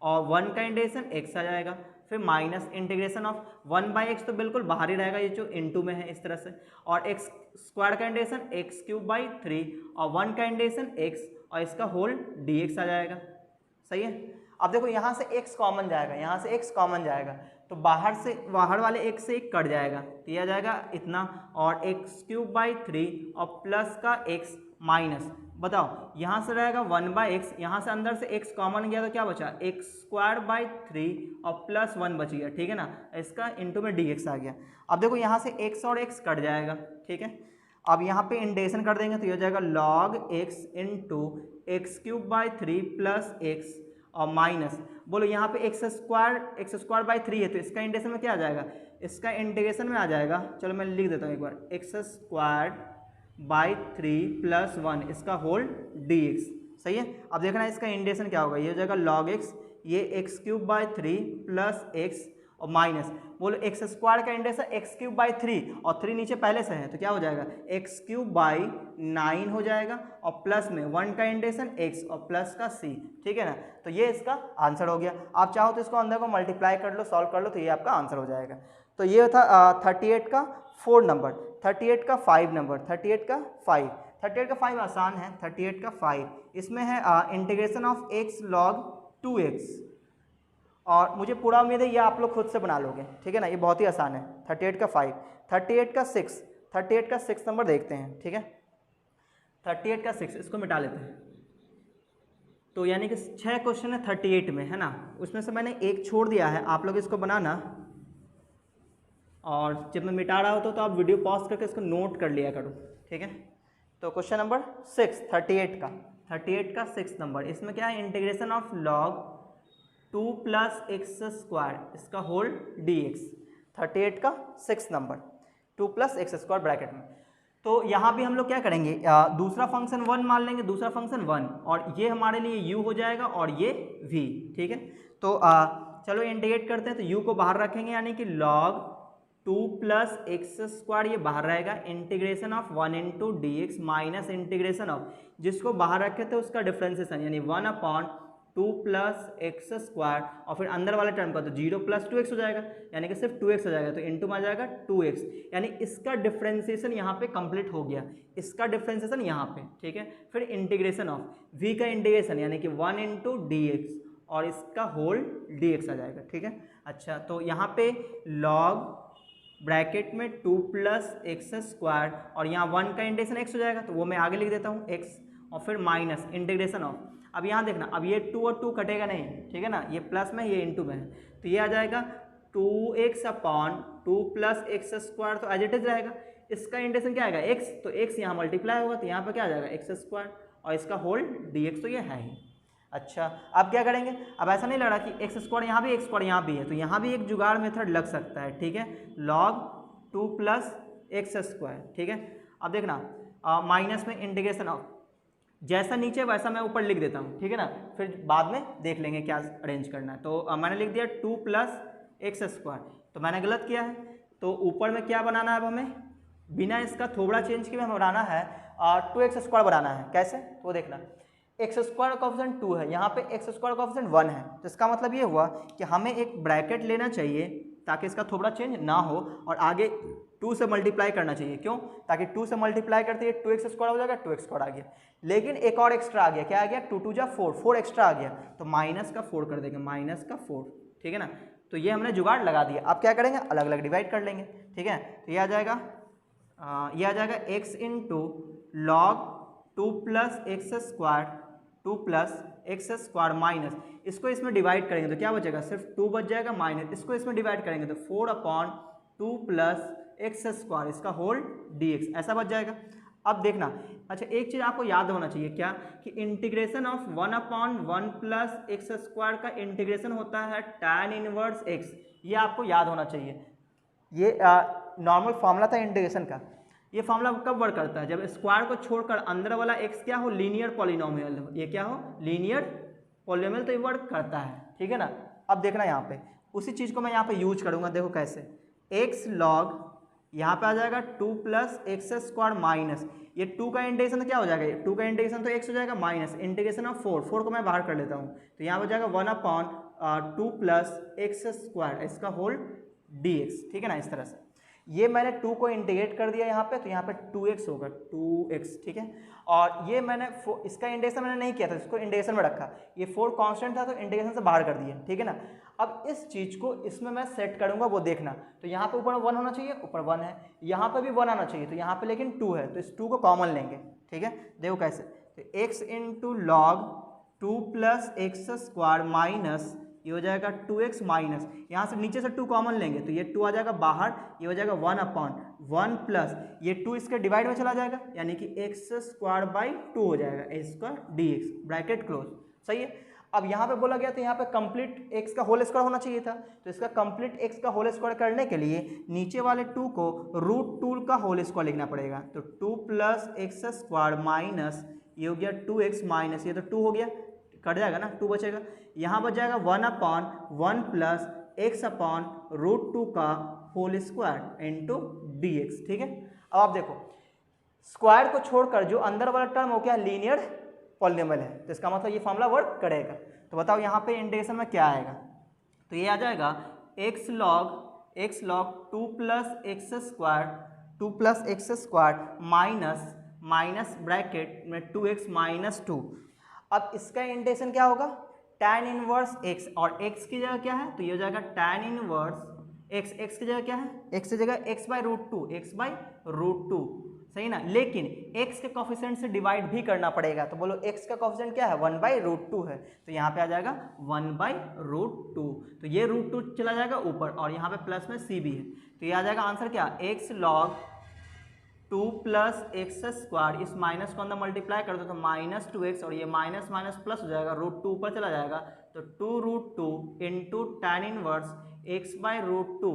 और 1 का इंटीग्रेशन एक्स आ जाएगा, फिर minus integration of 1 by x तो बिल्कुल बाहर ही रहेगा, ये जो इनटू में है इस तरह से, और एक्स स्क्वायर का इंटीग्रेशन एक्स क्यूब बाई 3 और 1 का इंटीग्रेशन एक्स और इसका होल डी एक्स आ जाएगा। सही है। अब देखो यहाँ से x कॉमन जाएगा, यहाँ से x कॉमन जाएगा, तो बाहर वाले x से एक कट जाएगा, तो यह आ जाएगा इतना, और एक्स क्यूब बाई 3 और प्लस का x माइनस, बताओ यहाँ से रहेगा 1 बाई एक्स, यहाँ से अंदर से x कॉमन गया तो क्या बचा, एक्स स्क्वायर बाई 3 और प्लस 1 बच गया, ठीक है ना, इसका इंटू में dx आ गया। अब देखो यहाँ से x और x कट जाएगा, ठीक है। अब यहाँ पे इंटीग्रेशन कर देंगे तो ये हो जाएगा log x into x cube by 3 plus x और माइनस, बोलो यहाँ पे एक्स स्क्वायर बाई 3 है, तो इसका इंटीग्रेशन में क्या आ जाएगा, इसका इंटीग्रेशन में आ जाएगा, चलो मैं लिख देता हूँ एक बार, एक्स स्क्वायर बाई 3 प्लस 1 इसका होल डी एक्स। सही है। अब देखना इसका इंटीग्रेशन क्या होगा, ये हो जाएगा log x, ये x cube by 3 plus x और माइनस, बोलो एक्स स्क्वायर का इंटीग्रेशन एक्स क्यूब बाई 3 और 3 नीचे पहले से है तो क्या हो जाएगा, एक्स क्यूब बाई 9 हो जाएगा, और प्लस में 1 का इंटीग्रेशन एक्स और प्लस का c, ठीक है ना। तो ये इसका आंसर हो गया। आप चाहो तो इसको अंदर को मल्टीप्लाई कर लो, सॉल्व कर लो, तो ये आपका आंसर हो जाएगा। तो ये था 38 का 4 नंबर, 38 का 5 नंबर, 38 का 5 आसान है, 38 का 5 इसमें है integration of x log 2x, और मुझे पूरा उम्मीद है ये आप लोग खुद से बना लोगे, ठीक है ना, ये बहुत ही आसान है। 38 का 5, 38 का 6, 38 का 6 नंबर देखते हैं, ठीक है, 38 का 6 इसको मिटा लेते हैं। तो यानी कि 6 क्वेश्चन है 38 में, है ना, उसमें से मैंने एक छोड़ दिया है, आप लोग इसको बनाना, और जब मैं मिटा रहा होता तो आप वीडियो पॉज करके इसको नोट कर लिया करो, ठीक है। तो क्वेश्चन नंबर 6 38 का 6 नंबर, इसमें क्या है, integration of log 2 plus x square इसका होल डी एक्स, 38 का 6 number, 2 plus x square bracket में। तो यहाँ भी हम लोग क्या करेंगे, दूसरा फंक्शन 1 मान लेंगे, दूसरा फंक्शन 1, और ये हमारे लिए u हो जाएगा और ये v, ठीक है। तो चलो इंटीग्रेट करते हैं, तो u को बाहर रखेंगे, यानी कि log 2 प्लस एक्स स्क्वायर ये बाहर रहेगा, integration of 1 into d x minus integration of, जिसको बाहर रखे थे उसका डिफ्रेंसिएशन, यानी 1 अपॉन 2 प्लस एक्स स्क्वायर, और फिर अंदर वाले टर्म का तो 0 प्लस 2x हो जाएगा, यानी कि सिर्फ 2x हो जाएगा, तो इंटू में आ जाएगा 2x, यानी इसका डिफ्रेंसिएशन यहाँ पे कंप्लीट हो गया, इसका डिफ्रेंसिएशन यहाँ पे, ठीक है। फिर इंटीग्रेशन ऑफ v का इंटीग्रेशन, यानी कि 1 इंटू डी एक्स और इसका होल डी एक्स आ जाएगा, ठीक है। अच्छा, तो यहाँ पे log ब्रैकेट में 2 प्लस एक्स स्क्वायर और यहाँ 1 का इंटीग्रेशन x हो जाएगा, तो वो मैं आगे लिख देता हूँ x, और फिर माइनस इंटीग्रेशन ऑफ, अब यहाँ देखना, अब ये 2 और 2 कटेगा नहीं, ठीक है ना, ये प्लस में ये इंटू में है, तो ये आ जाएगा 2x upon 2 plus x square, तो एज इट इज रहेगा, इसका इंटीग्रेशन क्या आएगा x, तो x यहाँ मल्टीप्लाई होगा, तो यहाँ पर क्या आ जाएगा एक्स स्क्वायर और इसका होल dx, तो ये है ही। अच्छा, अब क्या करेंगे, अब ऐसा नहीं लग रहा कि एक्स स्क्वायर यहाँ भी एक्स स्क्वायर यहाँ भी है, तो यहाँ भी एक जुगाड़ मेथड लग सकता है, ठीक है, log 2 प्लस एक्स स्क्वायर, ठीक है। अब देखना माइनस में इंटीग्रेशन ऑफ, जैसा नीचे वैसा मैं ऊपर लिख देता हूँ, ठीक है ना, फिर बाद में देख लेंगे क्या अरेंज करना है। तो मैंने लिख दिया 2 प्लस एक्स स्क्वायर, तो मैंने गलत किया है, तो ऊपर में क्या बनाना है, अब हमें बिना इसका थोड़ा चेंज किए हमें बनाना है 2x स्क्वायर बनाना है। कैसे, तो देखना, एक्स स्क्वायर कॉफिशिएंट 2 है, यहाँ पे एक्स स्क्वायर कॉफिशिएंट 1 है, तो इसका मतलब ये हुआ कि हमें एक ब्रैकेट लेना चाहिए ताकि इसका थोड़ा चेंज ना हो, और आगे 2 से मल्टीप्लाई करना चाहिए। क्यों, ताकि 2 से मल्टीप्लाई करते ही 2x स्क्वायर हो जाएगा, 2x स्क्वायर आ गया, लेकिन एक और एक्स्ट्रा आ गया, क्या आ गया, 2 2 जा 4, 4 एक्स्ट्रा आ गया, तो माइनस का 4 कर देंगे, माइनस का 4, ठीक है ना। तो ये हमने जुगाड़ लगा दिया, अब क्या करेंगे, अलग अलग डिवाइड कर लेंगे, ठीक है। तो ये आ जाएगा x into log 2 plus x square 2 plus x square minus, इसको इसमें डिवाइड करेंगे तो क्या बचेगा, सिर्फ 2 बच जाएगा, माइनस इसको इसमें डिवाइड करेंगे तो 4/2 प्लस एक्स स्क्वायर इसका होल dx ऐसा बच जाएगा। अब देखना, अच्छा एक चीज़ आपको याद होना चाहिए क्या, कि integration of 1/1 plus x square का इंटीग्रेशन होता है tan इनवर्स x, ये आपको याद होना चाहिए। ये नॉर्मल फॉर्मूला था इंटीग्रेशन का। ये फॉर्मूला कब वर्क करता है, जब स्क्वायर को छोड़कर अंदर वाला x क्या हो, लीनियर पॉलिनोमियल हो, ये क्या हो, लीनियर पॉलिनोमियल, तो ये वर्क करता है, ठीक है ना। अब देखना यहाँ पे उसी चीज़ को मैं यहाँ पे यूज करूँगा, देखो कैसे, x log यहाँ पे आ जाएगा 2 प्लस एक्स स्क्वायर माइनस, ये 2 का इंटीग्रेशन तो क्या हो जाएगा, 2 का इंटीग्रेशन तो x हो जाएगा माइनस इंटीग्रेशन ऑफ 4 को मैं बाहर कर लेता हूँ, तो यहाँ हो जाएगा 1/2 प्लस एक्स स्क्वायर इसका होल dx, ठीक है ना। इस तरह से ये मैंने 2 को इंटीग्रेट कर दिया यहाँ पे, तो यहाँ पे 2x होगा, 2x, ठीक है। और ये मैंने इसका इंटीग्रेशन मैंने नहीं किया था, इसको इंटीग्रेशन में रखा, ये 4 कांस्टेंट था तो इंटीग्रेशन से बाहर कर दिया, ठीक है ना। अब इस चीज़ को इसमें मैं सेट करूँगा, वो देखना, तो यहाँ पे ऊपर 1 होना चाहिए, ऊपर 1 है, यहाँ पे भी 1 आना चाहिए, तो यहाँ पे लेकिन 2 है, तो इस 2 को कॉमन लेंगे, ठीक है। देखो कैसे, तो x into log 2 plus x square minus ये हो जाएगा 2x माइनस, यहाँ से नीचे से 2 कॉमन लेंगे तो ये 2 आ जाएगा बाहर, ये हो जाएगा 1/1 प्लस ये 2 इसके डिवाइड में चला जाएगा, यानी कि एक्स स्क्वायर बाई 2 हो जाएगा इसका dx, ब्रैकेट क्लोज, सही है। अब यहाँ पे बोला गया तो यहाँ पे कंप्लीट x का होल स्क्वायर होना चाहिए था, तो इसका कंप्लीट x का होल स्क्वायर करने के लिए नीचे वाले 2 को √2 का होल स्क्वायर लिखना पड़ेगा, तो 2 प्लस एक्स स्क्वायर माइनस ये हो गया 2x माइनस ये तो 2 हो गया, कट जाएगा ना, 2 बचेगा, यहाँ बच जाएगा 1/1 प्लस x/√2 का होल स्क्वायर इंटू dx, ठीक है। अब आप देखो स्क्वायर को छोड़कर जो अंदर वाला टर्म हो क्या, लीनियर पॉलिनोमियल है, तो इसका मतलब ये फॉर्मूला वर्क करेगा। तो बताओ यहाँ पे इंटीग्रेशन में क्या आएगा, तो ये आ जाएगा x log 2 plus x square minus bracket में 2x माइनस 2। अब इसका इंटीग्रेशन क्या होगा, tan इनवर्स x, और x की जगह क्या है, तो ये हो जाएगा tan इनवर्स x की जगह क्या है, x की जगह x/√2, सही ना। लेकिन x के कोफिशिएंट से डिवाइड भी करना पड़ेगा, तो बोलो x का कोफिशिएंट क्या है, 1/√2 है, तो यहाँ पे आ जाएगा 1/√2, तो ये √2 चला जाएगा ऊपर और यहाँ पे प्लस में c भी है, तो ये आ जाएगा आंसर क्या, x log 2 plus x square, इस माइनस को अंदर मल्टीप्लाई कर दो तो माइनस 2x, और ये माइनस माइनस प्लस हो जाएगा, √2 ऊपर चला जाएगा, तो 2√2 इंटू tan इनवर्स x/√2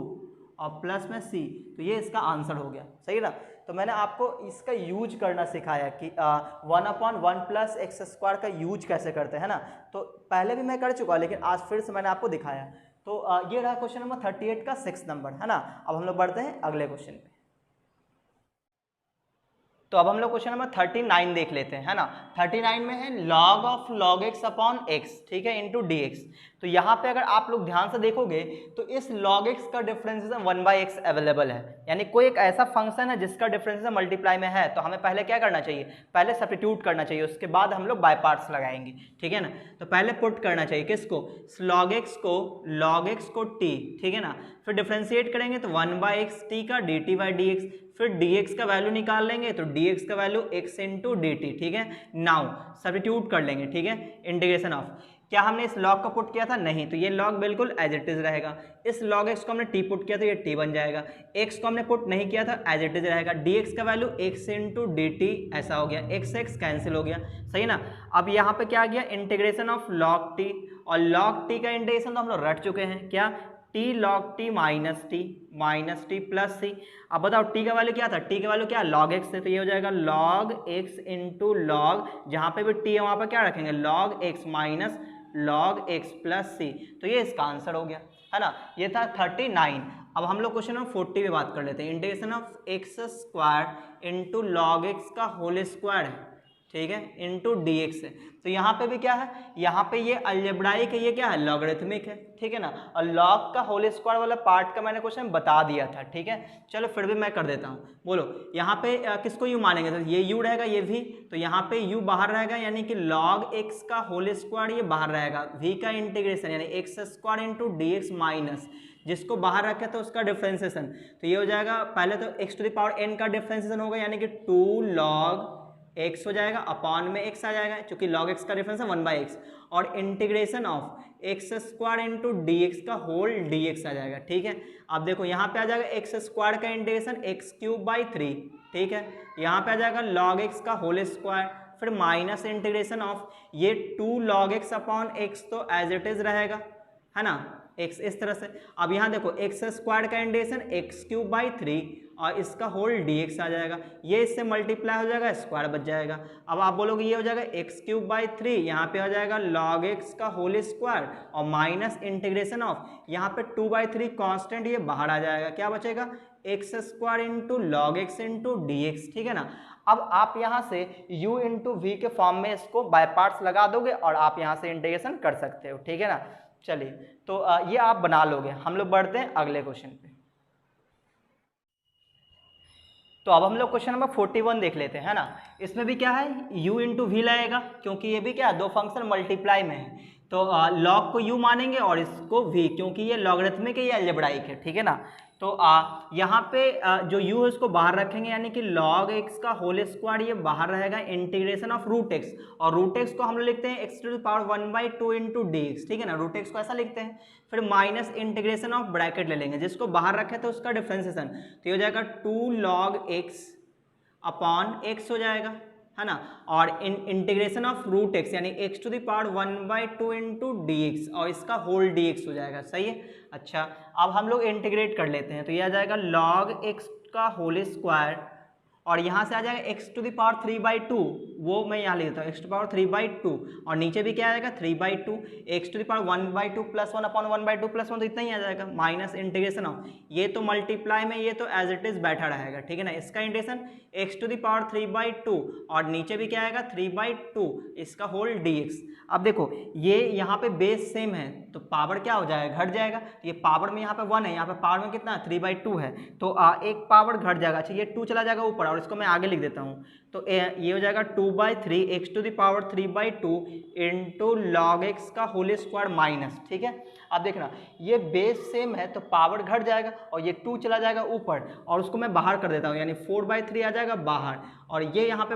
और प्लस में c, तो ये इसका आंसर हो गया, सही ना। तो मैंने आपको इसका यूज करना सिखाया कि 1/1 प्लस एक्स स्क्वायर का यूज कैसे करते हैं ना, तो पहले भी मैं कर चुका, लेकिन आज फिर से मैंने आपको दिखाया। तो ये रहा क्वेश्चन नंबर 38 का 6 नंबर, है ना। अब हम लोग बढ़ते हैं अगले क्वेश्चन पे। तो अब हम लोग क्वेश्चन नंबर 39 देख लेते हैं, है ना। 39 में है log of log x upon x, ठीक है, इंटू dx। तो यहाँ पे अगर आप लोग ध्यान से देखोगे तो इस log x का डिफरेंशिएशन 1/x अवेलेबल है, यानी कोई एक ऐसा फंक्शन है जिसका डिफरेंशिएशन मल्टीप्लाई में है, तो हमें पहले क्या करना चाहिए, पहले सब्स्टिट्यूट करना चाहिए, उसके बाद हम लोग बाय पार्ट्स लगाएंगे, ठीक है ना। तो पहले पुट करना चाहिए किसको, log x को t, ठीक है ना, फिर डिफरेंशिएट करेंगे तो 1/x t का dt/dx, फिर dx का वैल्यू निकाल लेंगे तो dx का value x into d t, ठीक है। नाउ सब्स्टिट्यूट कर लेंगे, ठीक है, इंटीग्रेशन ऑफ, क्या हमने इस log को पुट किया था, नहीं, तो ये log बिल्कुल एज इट इज रहेगा। इस log x को हमने t पुट किया तो ये t बन जाएगा, x को हमने पुट नहीं किया था, एज इट इज रहेगा, dx का value x into d T, ऐसा हो गया, x कैंसिल हो गया, सही ना। अब यहाँ पे क्या आ गया, इंटीग्रेशन ऑफ log t, और log t का इंटीग्रेशन तो हम लोग रट चुके हैं, क्या, t log t minus t plus c। अब बताओ t का वैल्यू क्या था, t का वैल्यू क्या log x है, तो ये हो जाएगा log x इंटू log, जहाँ पे भी t है वहाँ पर क्या रखेंगे, log x minus log x plus c, तो ये इसका आंसर हो गया, है ना। ये था 39। अब हम लोग क्वेश्चन नंबर 40 पे बात कर लेते हैं। Integration of x square into log x का होल स्क्वायर है, ठीक है, इंटू dx है। तो यहाँ पे भी क्या है, यहाँ पे ये अलजेब्राइक है, ये क्या है, लॉगरिथमिक है, ठीक है ना। और log का होल स्क्वायर वाला पार्ट का मैंने क्वेश्चन बता दिया था, ठीक है। चलो फिर भी मैं कर देता हूँ, बोलो यहाँ पे किसको u मानेंगे, तो ये u रहेगा, ये v, तो यहाँ पे u बाहर रहेगा, यानी कि log x का होल स्क्वायर ये बाहर रहेगा, v का इंटीग्रेशन यानी x square into dx minus, जिसको बाहर रखे तो उसका डिफरेंशिएशन, तो ये हो जाएगा, पहले तो x to the power n का डिफरेंशिएशन होगा, यानी कि 2 log x हो जाएगा, अपॉन में x आ जाएगा क्योंकि log x का डिफरेंस है 1/x, और integration of x square into d x का होल डी एक्स आ जाएगा। ठीक है, अब देखो यहाँ पे आ जाएगा एक्स स्क्वायर का इंटीग्रेशन एक्स क्यूब बाई 3, ठीक है, यहाँ पे आ जाएगा log x का होल स्क्वायर, फिर माइनस इंटीग्रेशन ऑफ ये 2 log x अपॉन एक्स तो एज इट इज रहेगा, है ना, x इस तरह से। अब यहाँ देखो एक्स स्क्वायर का इंटीग्रेशन एक्स क्यूब बाई 3 और इसका होल dx आ जाएगा, ये इससे मल्टीप्लाई हो जाएगा, स्क्वायर बच जाएगा। अब आप बोलोगे ये हो जाएगा एक्स क्यूब बाई 3, यहाँ पे हो जाएगा log x का होल स्क्वायर और माइनस इंटीग्रेशन ऑफ यहाँ पे 2/3 कांस्टेंट, ये बाहर आ जाएगा, क्या बचेगा x square into log x into d x. ठीक है ना, अब आप यहाँ से u इंटू वी के फॉर्म में इसको बाय पार्ट्स लगा दोगे और आप यहाँ से इंटीग्रेशन कर सकते हो। ठीक है ना, चलिए तो ये आप बना लोगे। हम लोग बढ़ते हैं अगले क्वेश्चन पे। तो अब हम लोग क्वेश्चन नंबर 41 देख लेते हैं, है ना। इसमें भी क्या है, u इंटू वी लगेगा क्योंकि ये भी क्या दो फंक्शन मल्टीप्लाई में है, तो log को u मानेंगे और इसको v, क्योंकि ये लॉगरिथमिक है, ये अलजेब्राइक है। ठीक है ना, तो यहाँ पे जो u है उसको बाहर रखेंगे, यानी कि log x का होल स्क्वायर ये बाहर रहेगा, इंटीग्रेशन ऑफ रूट x, और रूट x को हम लोग लिखते हैं x to the power 1/2 into d x. ठीक है ना, रूट x को ऐसा लिखते हैं, फिर माइनस इंटीग्रेशन ऑफ ब्रैकेट ले लेंगे, जिसको बाहर रखे तो उसका डिफ्रेंसिएशन, तो ये हो जाएगा 2 log x अपॉन x हो जाएगा, है ना, और इंटीग्रेशन ऑफ रूट x यानी x to the power 1/2 into d x और इसका होल डी एक्स हो जाएगा। सही है, अच्छा अब हम लोग इंटीग्रेट कर लेते हैं, तो ये आ जाएगा log x का होल स्क्वायर और यहाँ से आ जाएगा x टू द पावर 3/2, वो मैं यहाँ लिख देता हूँ x टू पावर 3/2, और नीचे भी क्या आएगा 3/2, x to the power 1/2 plus 1 upon 1/2 plus 1, तो इतना ही आ जाएगा, माइनस इंटीग्रेशन ऑफ ये तो मल्टीप्लाई में, ये तो एज इट इज बैठा रहेगा। ठीक है ना, इसका integration x to the power 3/2 और नीचे भी क्या आएगा 3/2, इसका होल dx। अब देखो ये यहाँ पे बेस सेम है तो पावर क्या हो जाएगा, घट जाएगा, तो ये पावर में यहाँ पे 1 है, यहाँ पे पावर में कितना 3/2 है, तो एक पावर घट जाएगा। अच्छा ये 2 चला जाएगा ऊपर और इसको मैं आगे लिख देता हूँ, तो ये हो जाएगा 2/3 x to the power 3/2 into log x का होल स्क्वायर माइनस। ठीक है, अब देखना ये बेस सेम है तो पावर घट जाएगा और ये 2 चला जाएगा ऊपर और उसको मैं बाहर कर देता हूँ, यानी 4/3 आ जाएगा बाहर, और ये यहाँ पे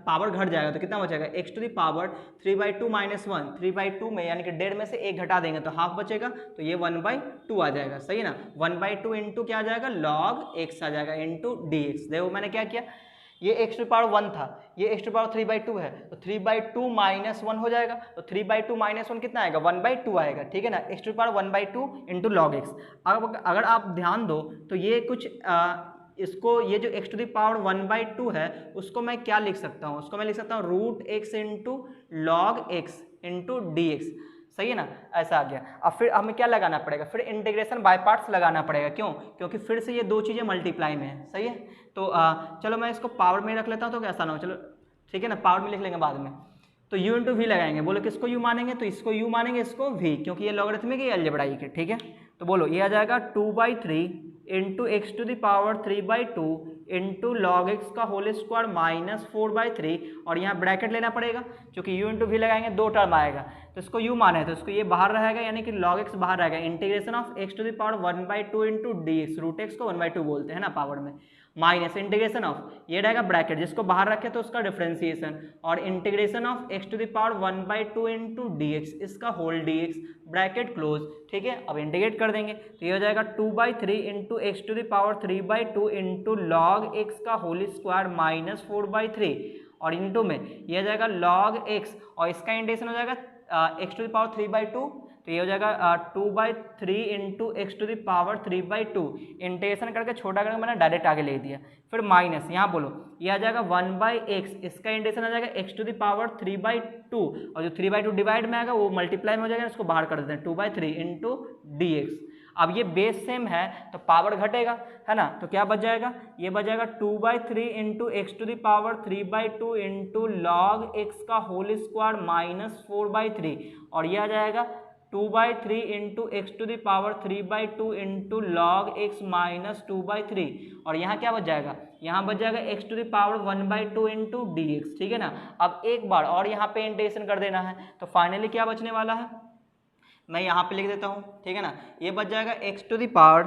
पावर घट जाएगा तो कितना बचेगा x to the power 3/2 minus 1, 3/2 में यानी कि 1.5 में से 1 घटा देंगे तो हाफ बचेगा, तो ये 1/2 आ जाएगा। सही है ना, 1/2 इंटू क्या आ जाएगा log x आ जाएगा इंटू डी एक्स। देखो मैंने क्या किया, ये x टू पावर 1 था, ये x टू पावर 3/2 है, तो 3/2 माइनस 1 हो जाएगा, तो 3/2 माइनस 1 कितना आएगा 1/2 आएगा। ठीक है ना, x to power 1/2 into log x. अब अगर आप ध्यान दो तो ये कुछ इसको ये जो x टू द पावर 1/2 है उसको मैं क्या लिख सकता हूँ, उसको मैं लिख सकता हूँ root x into log x into d x. सही है ना, ऐसा आ गया। अब फिर हमें क्या लगाना पड़ेगा, फिर इंटीग्रेशन बाय पार्ट्स लगाना पड़ेगा, क्यों, क्योंकि फिर से ये दो चीज़ें मल्टीप्लाई में है। सही है, तो चलो मैं इसको पावर में रख लेता हूँ तो कैसा ना हो, चलो ठीक है ना, पावर में लिख लेंगे बाद में। तो u इंटू वी लगाएंगे, बोलो किसको u मानेंगे, तो इसको u मानेंगे, इसको v, क्योंकि ये लॉगरिथमिक है, अलजेब्राइक है। ठीक है, तो बोलो ये आ जाएगा 2/3 into x to the power 3/2 into log x का होल स्क्वायर माइनस 4/3, और यहाँ ब्रैकेट लेना पड़ेगा क्योंकि u इंटू वी लगाएंगे 2 टर्म आएगा, तो इसको u माने तो इसको ये बाहर रहेगा, यानी कि log x बाहर रहेगा, integration of x to the power 1/2 into d x, root x को 1/2 बोलते हैं ना पावर में, माइनस इंटीग्रेशन ऑफ ये रहेगा ब्रैकेट, जिसको बाहर रखे तो उसका डिफरेंशिएशन, और integration of x to the power 1/2 into d x, इसका whole d x, bracket close. ठीक है, अब इंटीग्रेट कर देंगे तो ये हो जाएगा 2/3 into x to the power 3/2 into log x का होल स्क्वायर माइनस 4/3, और इंटू में ये हो जाएगा लॉग एक्स और इसका इंटीग्रेशन हो जाएगा एक्स टू द पावर 3/2, तो ये हो जाएगा 2/3 into x to the power 3/2, integration करके छोटा करके मैंने डायरेक्ट आगे ले दिया, फिर माइनस यहाँ बोलो ये आ जाएगा 1/x, इसका इंटीग्रेशन आ जाएगा x टू द पावर 3/2, और जो 3/2 डिवाइड में आएगा वो मल्टीप्लाई में हो जाएगा, इसको बाहर कर देते हैं 2/3 इंटू डी एक्स। अब ये बेस सेम है तो पावर घटेगा, है ना, तो क्या बच जाएगा, ये बच जाएगा 2/3 into x to the power 3/2 into log x का होल स्क्वायर माइनस 4/3, और ये आ जाएगा 2/3 into x to the power 3/2 into log x minus 2/3, और यहाँ क्या बच जाएगा, यहाँ बच जाएगा x to the power 1/2 into d x. ठीक है ना, अब एक बार और यहाँ पे इंटीग्रेशन कर देना है, तो फाइनली क्या बचने वाला है, मैं यहाँ पे लिख देता हूँ। ठीक है ना, ये बच जाएगा x to the power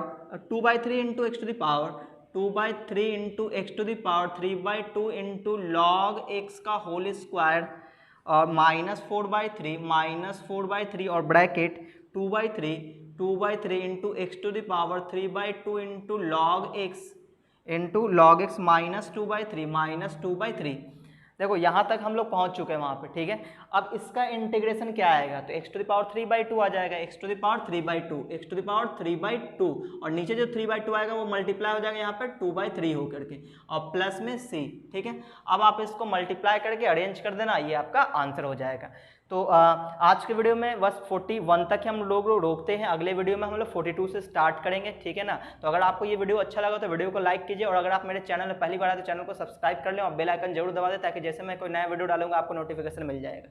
2/3 into x to the power 2/3 into x to the power 3/2 into log x का होल स्क्वायर और -4/3 और bracket 2/3 into x to the power 3/2 into log x -2/3 देखो यहाँ तक हम लोग पहुँच चुके हैं वहाँ पे, ठीक है। अब इसका इंटीग्रेशन क्या आएगा, तो x टू द पावर 3/2 आ जाएगा, x टू द पावर 3/2 और नीचे जो 3/2 आएगा वो मल्टीप्लाई हो जाएगा यहाँ पे 2/3 होकर के और प्लस में c, ठीक है। अब आप इसको मल्टीप्लाई करके अरेंज कर देना, ये आपका आंसर हो जाएगा। तो आज के वीडियो में बस 41 तक ही हम लोग रोकते हैं, अगले वीडियो में हम लोग 42 से स्टार्ट करेंगे, ठीक है ना। तो अगर आपको ये वीडियो अच्छा लगा तो वीडियो को लाइक कीजिए और अगर आप मेरे चैनल में पहली बार आए तो चैनल को सब्सक्राइब कर लें और बेल आइकन जरूर दबा दें ताकि जैसे मैं कोई नया वीडियो डालूंगा आपको नोटिफिकेशन मिल जाएगा।